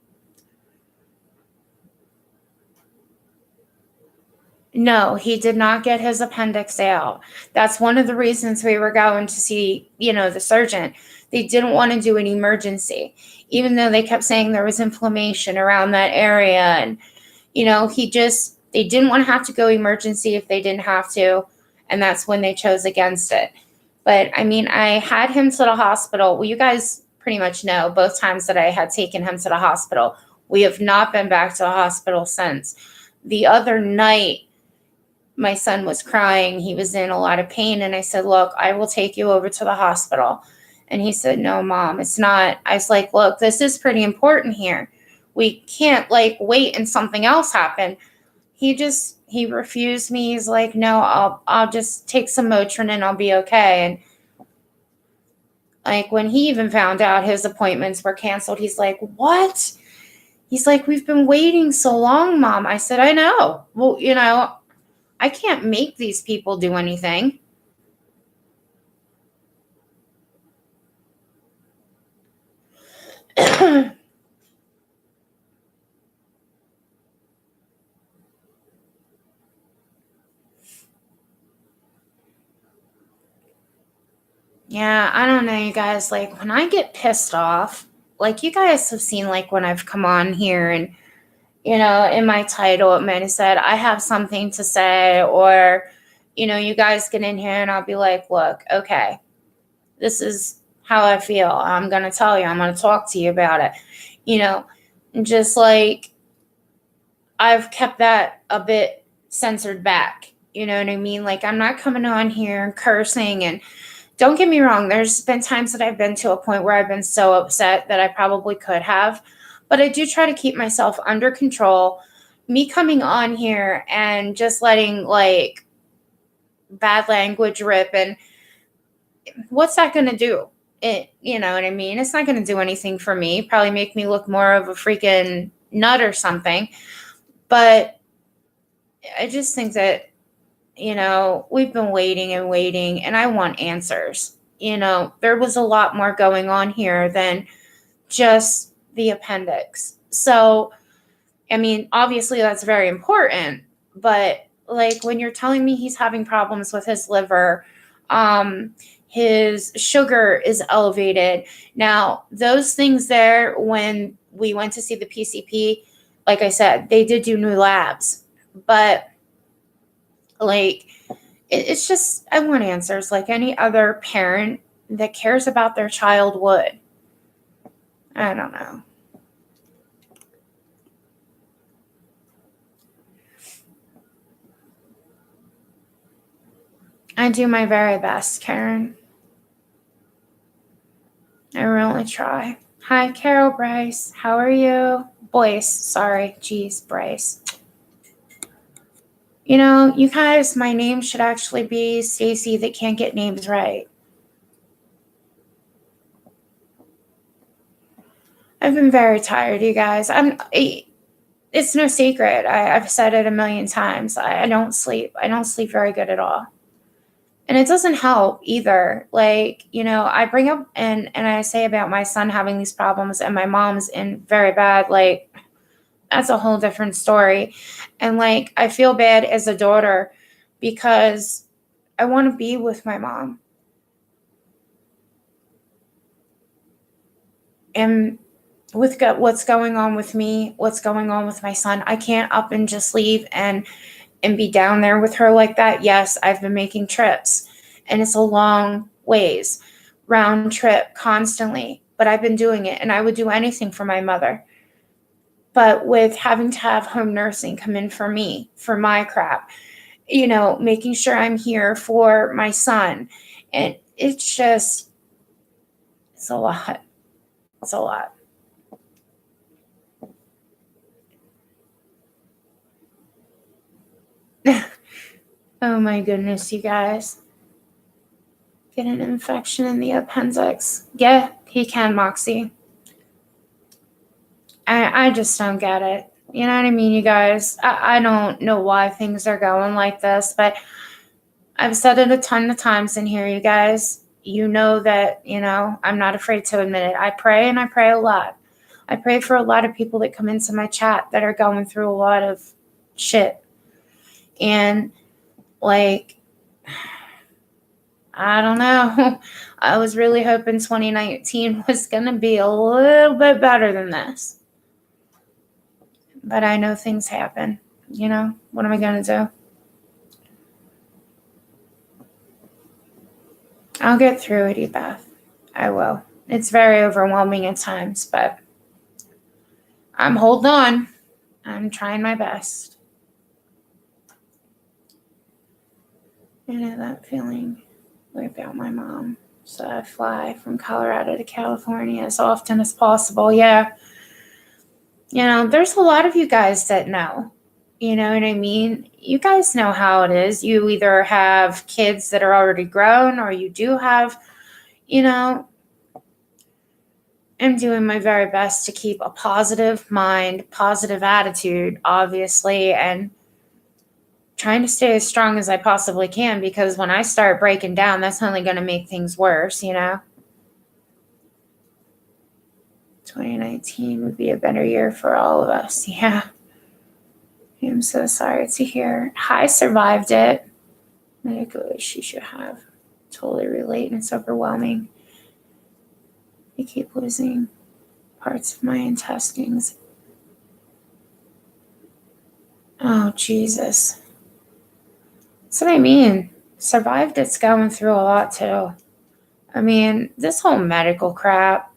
No, he did not get his appendix out. That's one of the reasons we were going to see, the surgeon. They didn't want to do an emergency, even though they kept saying there was inflammation around that area. And, they didn't want to have to go emergency if they didn't have to. And that's when they chose against it. But I mean, I had him to the hospital. Well, you guys pretty much know both times that I had taken him to the hospital. We have not been back to the hospital since. The other night, my son was crying. He was in a lot of pain. And I said, look, I will take you over to the hospital. And he said, no, Mom, it's not. I was like, look, this is pretty important here. We can't wait and something else happen. He refused me. He's like, no, I'll just take some Motrin and I'll be okay. And when he even found out his appointments were canceled, he's like, what? He's like, we've been waiting so long, Mom. I said, I know. Well, I can't make these people do anything. Yeah, I don't know, you guys. When I get pissed off, you guys have seen, when I've come on here and, in my title, it might have said, I have something to say, or, you guys get in here and I'll be like, look, okay, this is how I feel. I'm going to tell you, I'm going to talk to you about it. Just I've kept that a bit censored back. You know what I mean? I'm not coming on here and cursing. And don't get me wrong, there's been times that I've been to a point where I've been so upset that I probably could have. But I do try to keep myself under control. Me coming on here and just letting bad language rip, and what's that going to do? You know what I mean? It's not going to do anything for me. Probably make me look more of a freaking nut or something. But I just think that, we've been waiting and waiting, and I want answers. There was a lot more going on here than just the appendix. So, I mean, obviously that's very important, but like when you're telling me he's having problems with his liver, his sugar is elevated. Now, those things there, when we went to see the PCP, like I said, they did do new labs, but like it's just, I want answers like any other parent that cares about their child would. I don't know. I do my very best, Karen. I really try. Hi, Carol Bryce. How are you? Boyce. Sorry. Jeez, Bryce. You know, you guys, my name should actually be Stacy that can't get names right. I've been very tired, you guys. It's no secret. I've said it a million times. I don't sleep. I don't sleep very good at all. And it doesn't help either. Like, you know, I bring up and I say about my son having these problems and my mom's in very bad, like, that's a whole different story. And like, I feel bad as a daughter because I want to be with my mom. And with what's going on with me, what's going on with my son, I can't up and just leave and be down there with her like that. Yes, I've been making trips and it's a long ways, round trip constantly, but I've been doing it and I would do anything for my mother. But with having to have home nursing come in for me, for my crap, you know, making sure I'm here for my son. And it's just, it's a lot. It's a lot. Oh my goodness, you guys. Get an infection in the appendix. Yeah, he can, Moxie. I just don't get it. You know what I mean, you guys? I don't know why things are going like this, but I've said it a ton of times in here, you guys. You know that, you know, I'm not afraid to admit it. I pray and I pray a lot. I pray for a lot of people that come into my chat that are going through a lot of shit. And like, I don't know. I was really hoping 2019 was going to be a little bit better than this. But I know things happen. You know, what am I going to do? I'll get through it, Ebeth. I will. It's very overwhelming at times, but I'm holding on. I'm trying my best. You know that feeling about my mom. So I fly from Colorado to California as often as possible. Yeah. You know, there's a lot of you guys that know. You know what I mean? You guys know how it is. You either have kids that are already grown or you do have, you know, I'm doing my very best to keep a positive mind, positive attitude, obviously, and trying to stay as strong as I possibly can because when I start breaking down, that's only going to make things worse, you know? 2019 would be a better year for all of us. Yeah. I'm so sorry to hear. I survived it. Medical issues you have. Totally relate, and it's overwhelming. I keep losing parts of my intestines. Oh, Jesus. That's what I mean. Survived it's going through a lot too. I mean, this whole medical crap,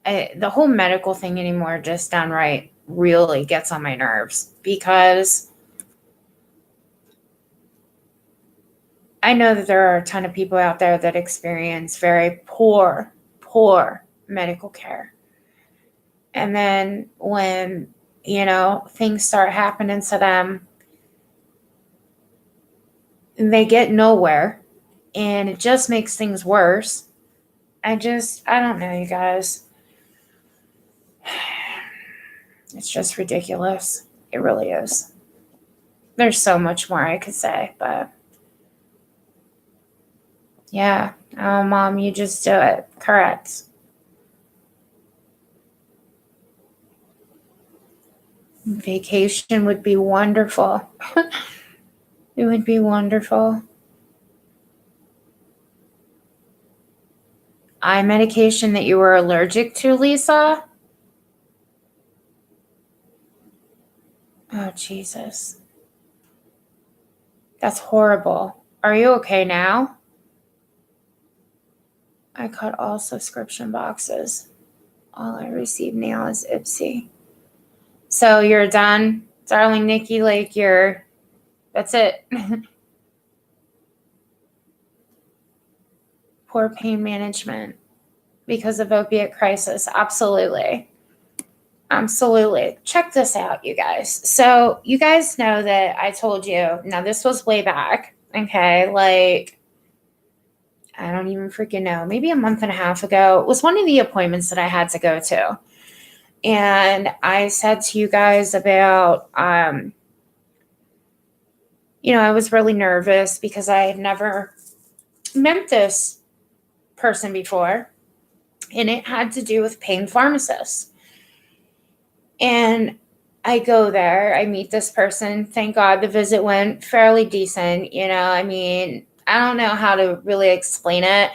the whole medical thing anymore just downright really gets on my nerves because I know that there are a ton of people out there that experience very poor medical care. And then when, you know, things start happening to them, they get nowhere and it just makes things worse. I don't know, you guys. It's just ridiculous. It really is. There's so much more I could say, but yeah. Oh, Mom, you just do it. Correct. Vacation would be wonderful. It would be wonderful. Eye medication that you were allergic to, Lisa? Oh, Jesus. That's horrible. Are you okay now? I cut all subscription boxes. All I receive now is Ipsy. So you're done, darling Nikki? Like, that's it. Poor pain management because of opiate crisis. Absolutely. Absolutely. Check this out, you guys. So you guys know that I told you, now this was way back, okay? Like, I don't even freaking know, maybe a month and a half ago. It was one of the appointments that I had to go to. And I said to you guys about, I was really nervous because I had never met this person before. And it had to do with pain pharmacists. And I go there, I meet this person. Thank God the visit went fairly decent. I mean, I don't know how to really explain it,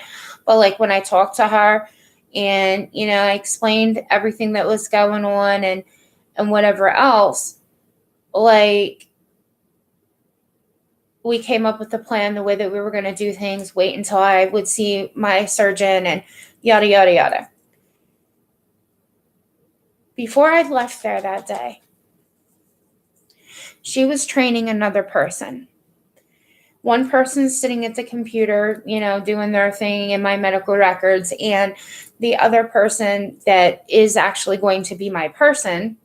but like when I talked to her and, I explained everything that was going on and whatever else, like we came up with a plan, the way that we were going to do things, wait until I would see my surgeon and yada, yada, yada. Before I left there that day, she was training another person. One person's sitting at the computer, doing their thing in my medical records, and the other person that is actually going to be my person,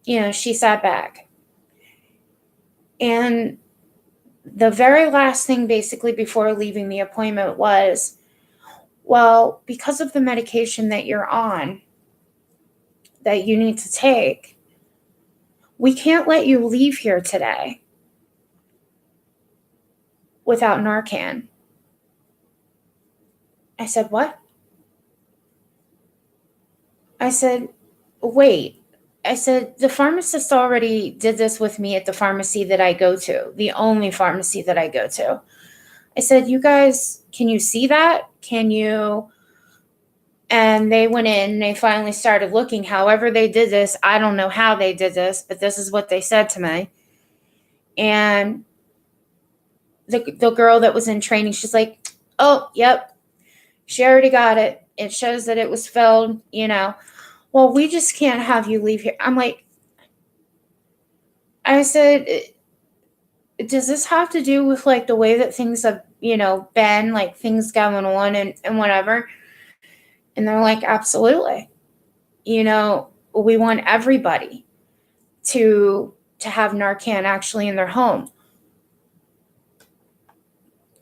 she sat back. And the very last thing basically before leaving the appointment was, well, because of the medication that you're on, that you need to take, we can't let you leave here today without Narcan. I said, what? I said, wait. I said, the pharmacist already did this with me at the pharmacy that I go to, the only pharmacy that I go to. I said, you guys, can you see that? Can you? And they went in and they finally started looking. However they did this, I don't know how they did this, but this is what they said to me. And the girl that was in training, she's like, oh, yep, she already got it. It shows that it was filled, Well, we just can't have you leave here. I'm like, I said, does this have to do with like the way that things have, been, like things going on and whatever? And they're like, absolutely. We want everybody to have Narcan actually in their home.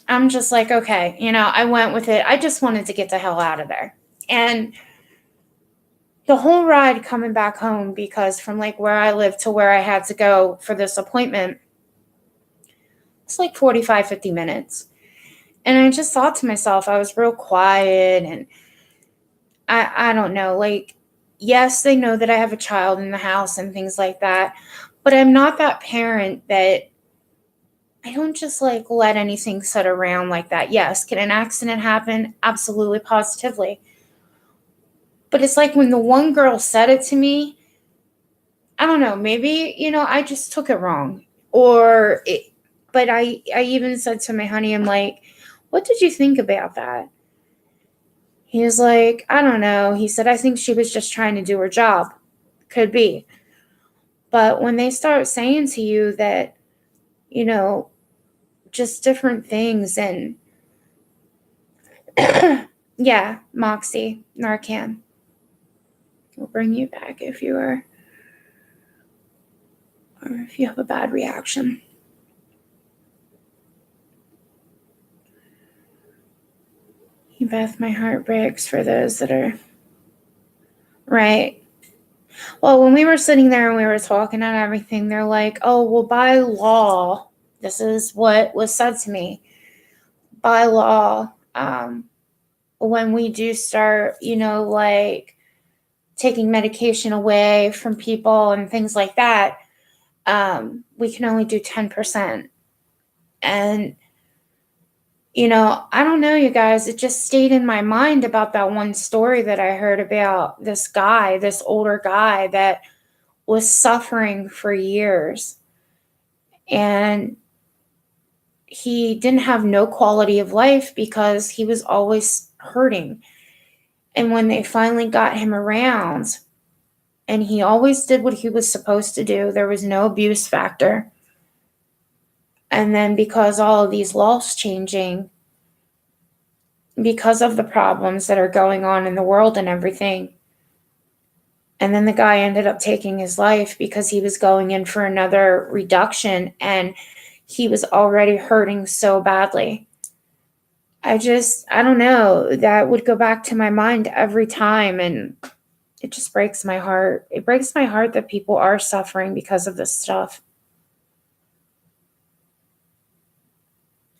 I'm just like, okay, I went with it. I just wanted to get the hell out of there. And the whole ride coming back home, because from like where I live to where I had to go for this appointment, it's like 45, 50 minutes. And I just thought to myself, I was real quiet and I don't know, like, yes, they know that I have a child in the house and things like that, but I'm not that parent that I don't just like let anything sit around like that. Yes, can an accident happen? Absolutely, positively. But it's like when the one girl said it to me, I don't know, maybe, I just took it wrong. But I even said to my honey, I'm like, what did you think about that? He was like, I don't know. He said, I think she was just trying to do her job. Could be. But when they start saying to you that, just different things and yeah, Moxie, Narcan will bring you back if you are, or if you have a bad reaction. Beth, my heart breaks for those that are right. Well, when we were sitting there and we were talking and everything, they're like, oh, well, by law, this is what was said to me. By law, when we do start, like taking medication away from people and things like that, we can only do 10%. And, I don't know, you guys, it just stayed in my mind about that one story that I heard about this guy, this older guy that was suffering for years. And he didn't have no quality of life because he was always hurting. And when they finally got him around, and he always did what he was supposed to do, there was no abuse factor. And then because all of these laws changing, because of the problems that are going on in the world and everything, and then the guy ended up taking his life because he was going in for another reduction and he was already hurting so badly. I don't know. That would go back to my mind every time, and it just breaks my heart. It breaks my heart that people are suffering because of this stuff.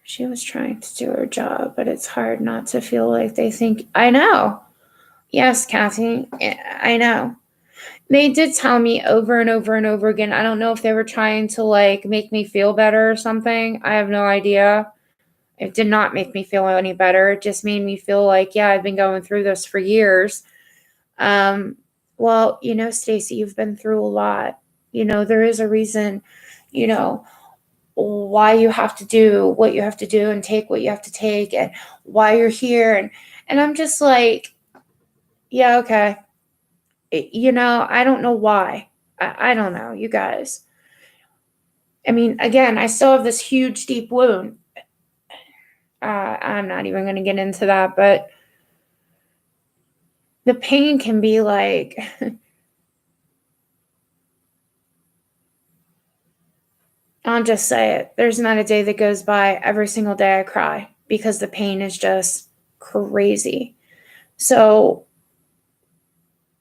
She was trying to do her job, but it's hard not to feel like they think, I know. Yes, Kathy, I know. They did tell me over and over and over again. I don't know if they were trying to make me feel better or something. I have no idea. It did not make me feel any better. It just made me feel like, yeah, I've been going through this for years. Well, Stacy, you've been through a lot. There is a reason, why you have to do what you have to do and take what you have to take and why you're here. And I'm just like, yeah, okay. I don't know why. I don't know, you guys. I mean, again, I still have this huge, deep wound. I'm not even going to get into that, but the pain can be like, I'll just say it. There's not a day that goes by, every single day I cry because the pain is just crazy. So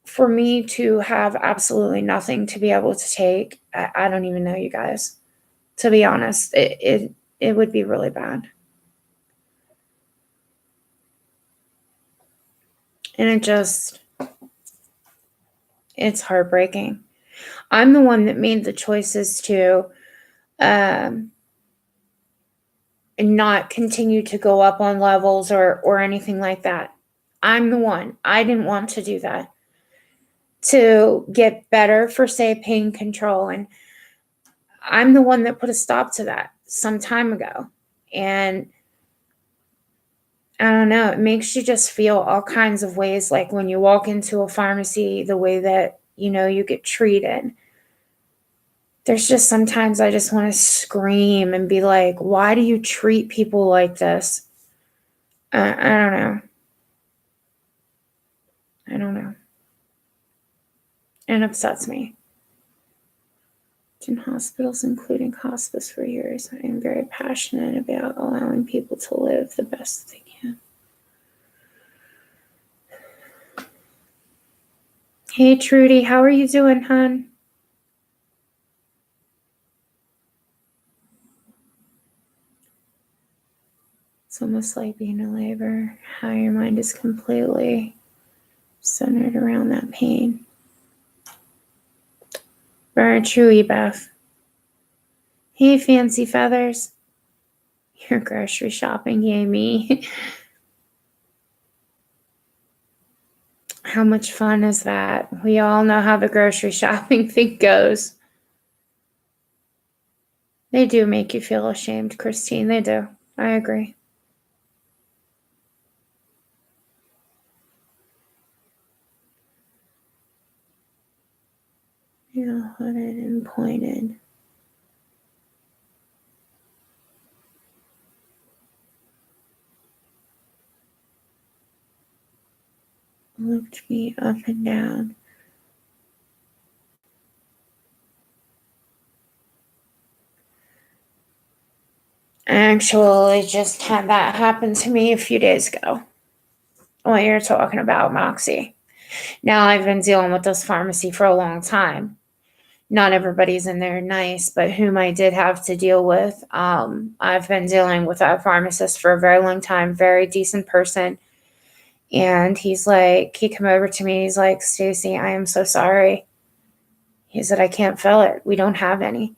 for me to have absolutely nothing to be able to take, I don't even know, you guys. To be honest, it would be really bad. And it's heartbreaking. I'm the one that made the choices to not continue to go up on levels or anything like that. I'm the one. I didn't want to do that. To get better for, say, pain control. And I'm the one that put a stop to that some time ago. And I don't know, it makes you just feel all kinds of ways, like when you walk into a pharmacy, the way that, you get treated. There's just sometimes I just want to scream and be like, why do you treat people like this? I don't know. I don't know. It upsets me. In hospitals, including hospice for years, I am very passionate about allowing people to live the best they can. Hey, Trudy, how are you doing, hon? It's almost like being in labor, how your mind is completely centered around that pain. Very true, Beth. Hey, Fancy Feathers. Your grocery shopping, yay me. How much fun is that? We all know how the grocery shopping thing goes. They do make you feel ashamed, Christine. They do. I agree. Hooded and pointed. Looked me up and down. I actually just had that happen to me a few days ago. What you're talking about, Moxie. Now, I've been dealing with this pharmacy for a long time. Not everybody's in there nice, but whom I did have to deal with, I've been dealing with that pharmacist for a very long time, very decent person. And he's like, he came over to me. He's like, Stacy, I am so sorry. He said, I can't fill it. We don't have any.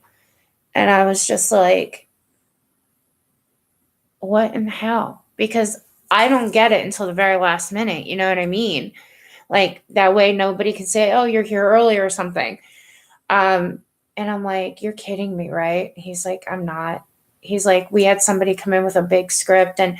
And I was just like, what in the hell? Because I don't get it until the very last minute. You know what I mean? Like that way nobody can say, oh, you're here early or something. And I'm like, you're kidding me, right? He's like, I'm not. He's like, we had somebody come in with a big script and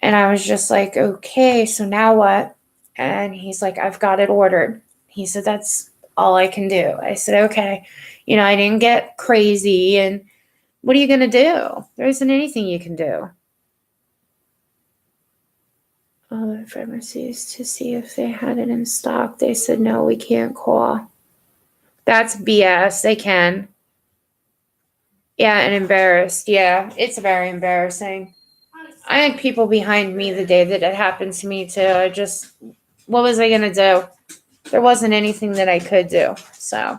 I was just like, okay, so now what? And he's like, I've got it ordered. He said, that's all I can do. I said, okay. You know, I didn't get crazy. And what are you going to do? There isn't anything you can do. Other pharmacies to see if they had it in stock. They said, no, we can't call. That's BS. They can. Yeah, and embarrassed. Yeah, it's very embarrassing. I had people behind me the day that it happened to me too. What was I going to do? There wasn't anything that I could do. So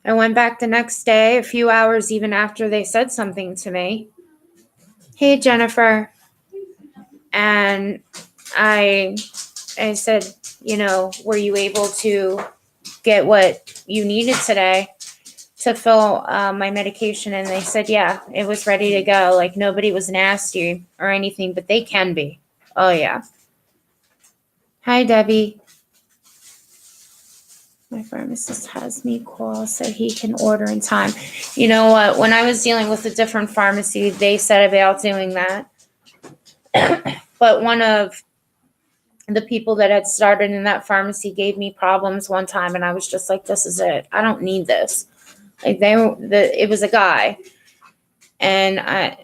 I went back the next day, a few hours even after they said something to me. Hey, Jennifer. And I said, you know, were you able to get what you needed today to fill my medication? And they said, yeah, it was ready to go. Like nobody was nasty or anything, but they can be. Oh, yeah. Hi, Debbie. My pharmacist has me call so he can order in time. You know what? When I was dealing with a different pharmacy, they said about doing that. But one of the people that had started in that pharmacy gave me problems one time, and I was just like, this is it. I don't need this. Like it was a guy, and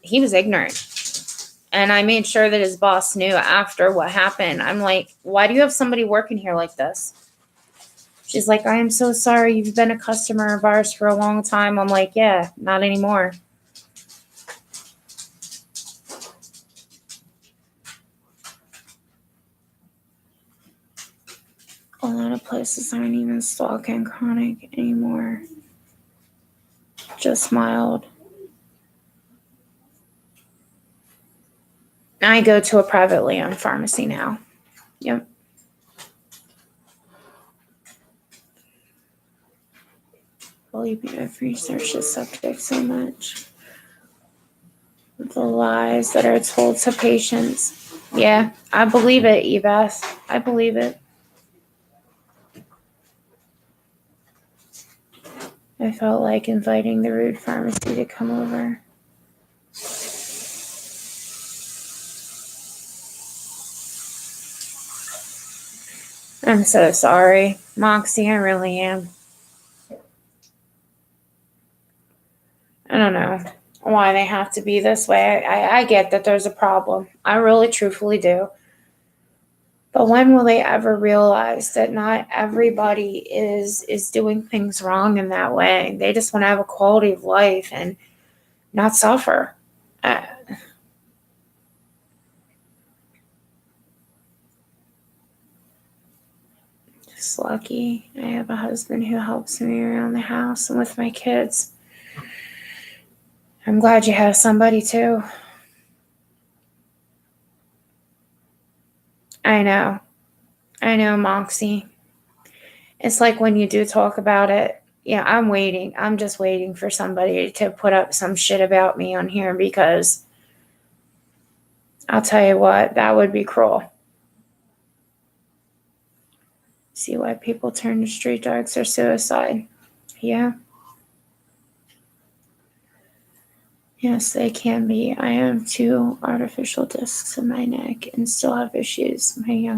he was ignorant. And I made sure that his boss knew after what happened. I'm like, why do you have somebody working here like this? She's like, I am so sorry. You've been a customer of ours for a long time. I'm like, yeah, not anymore. A lot of places aren't even stocking chronic anymore. Just mild. I go to a privately owned pharmacy now. Yep. Believe me, I've researched this subject so much. The lies that are told to patients. Yeah, I believe it, Ebeth. I believe it. I felt like inviting the rude pharmacy to come over. I'm so sorry, Moxie. I really am. I don't know why they have to be this way. I get that there's a problem. I really truthfully do. But when will they ever realize that not everybody is doing things wrong in that way? They just want to have a quality of life and not suffer. Just lucky I have a husband who helps me around the house and with my kids. I'm glad you have somebody too. I know, Moxie. It's like when you do talk about it, yeah, I'm waiting. I'm just waiting for somebody to put up some shit about me on here because I'll tell you what, that would be cruel. See why people turn to street dogs or suicide. Yeah. Yes, they can be. I have 2 artificial discs in my neck and still have issues. I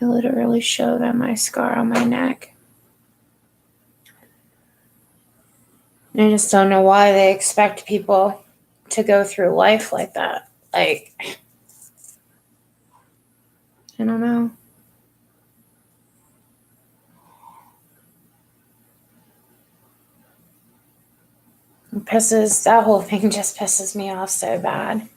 literally show them my scar on my neck. I just don't know why they expect people to go through life like that. Like, I don't know. That whole thing just pisses me off so bad.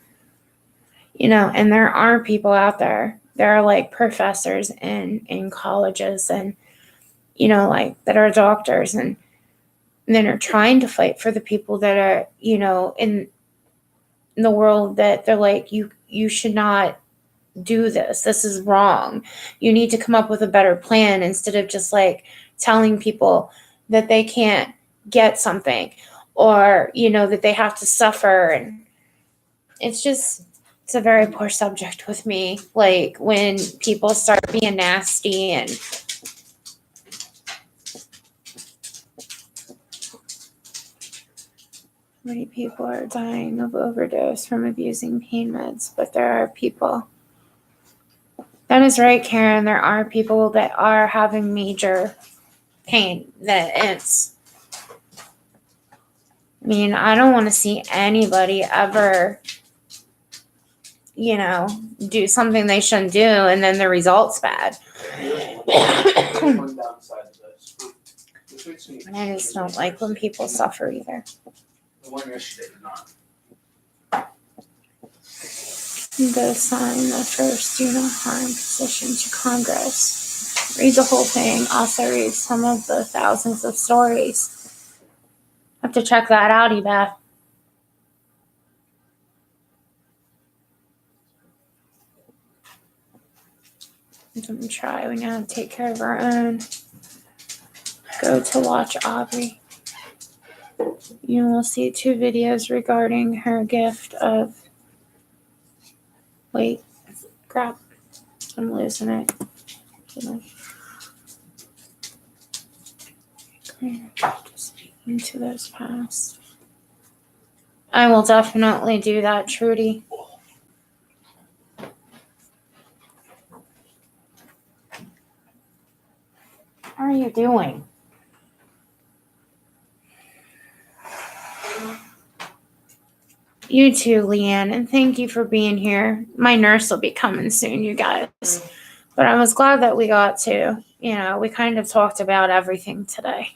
You know, and there are people out there. There are like professors in colleges and, you know, like that are doctors and then are trying to fight for the people that are, you know, in in the world that they're like, you should not do this. This is wrong. You need to come up with a better plan instead of just like telling people that they can't get something or, that they have to suffer. And it's a very poor subject with me. Like when people start being nasty and many people are dying of overdose from abusing pain meds, but there are people. That is right, Karen. There are people that are having major pain. I don't want to see anybody ever, do something they shouldn't do and then the result's bad. And I just don't like when people suffer either.
The one yesterday did not.
Go sign the first do no harm petition to Congress. Read the whole thing. Also read some of the thousands of stories. Have to check that out, Ebeth. I'm going to try. We now take care of our own. Go to watch Aubrey. You will see 2 videos regarding her gift of... Wait. Crap. I'm losing it. Just into those past. I will definitely do that, Trudy. How are you doing? You too, Leanne, and thank you for being here. My nurse will be coming soon, you guys. But I was glad that we got to. We kind of talked about everything today.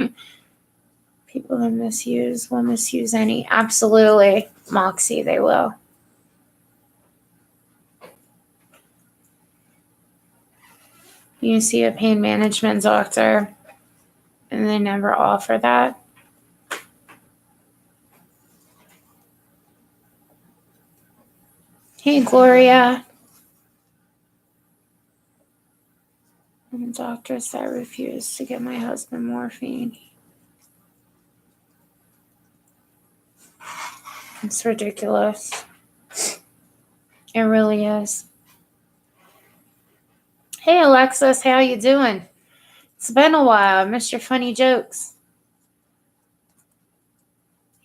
People that misuse will misuse any. Absolutely, Moxie, they will. You see a pain management doctor, and they never offer that. Hey, Gloria. And doctors that refuse to give my husband morphine. It's ridiculous. It really is. Hey, Alexis, how you doing? It's been a while. I missed your funny jokes.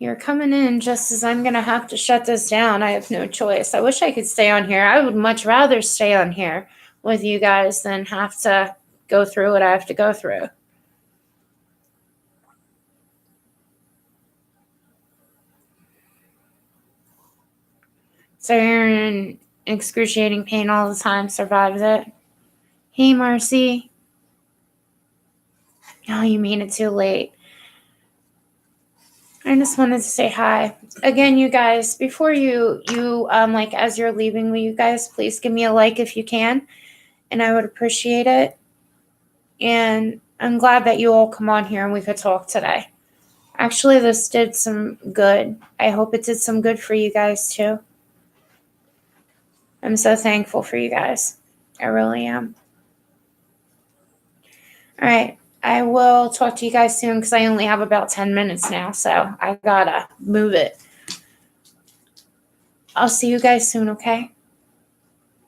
You're coming in just as I'm going to have to shut this down. I have no choice. I wish I could stay on here. I would much rather stay on here with you guys than have to go through what I have to go through. So you're in excruciating pain all the time, survives it. Hey, Marcy. Oh, you made it too late. I just wanted to say hi. Again, you guys, before you as you're leaving, will you guys please give me a like if you can? And I would appreciate it. And I'm glad that you all come on here and we could talk today. Actually, this did some good. I hope it did some good for you guys too. I'm so thankful for you guys. I really am. All right. I will talk to you guys soon because I only have about 10 minutes now, so I gotta move it. I'll see you guys soon, okay?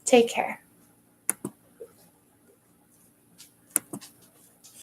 Take care.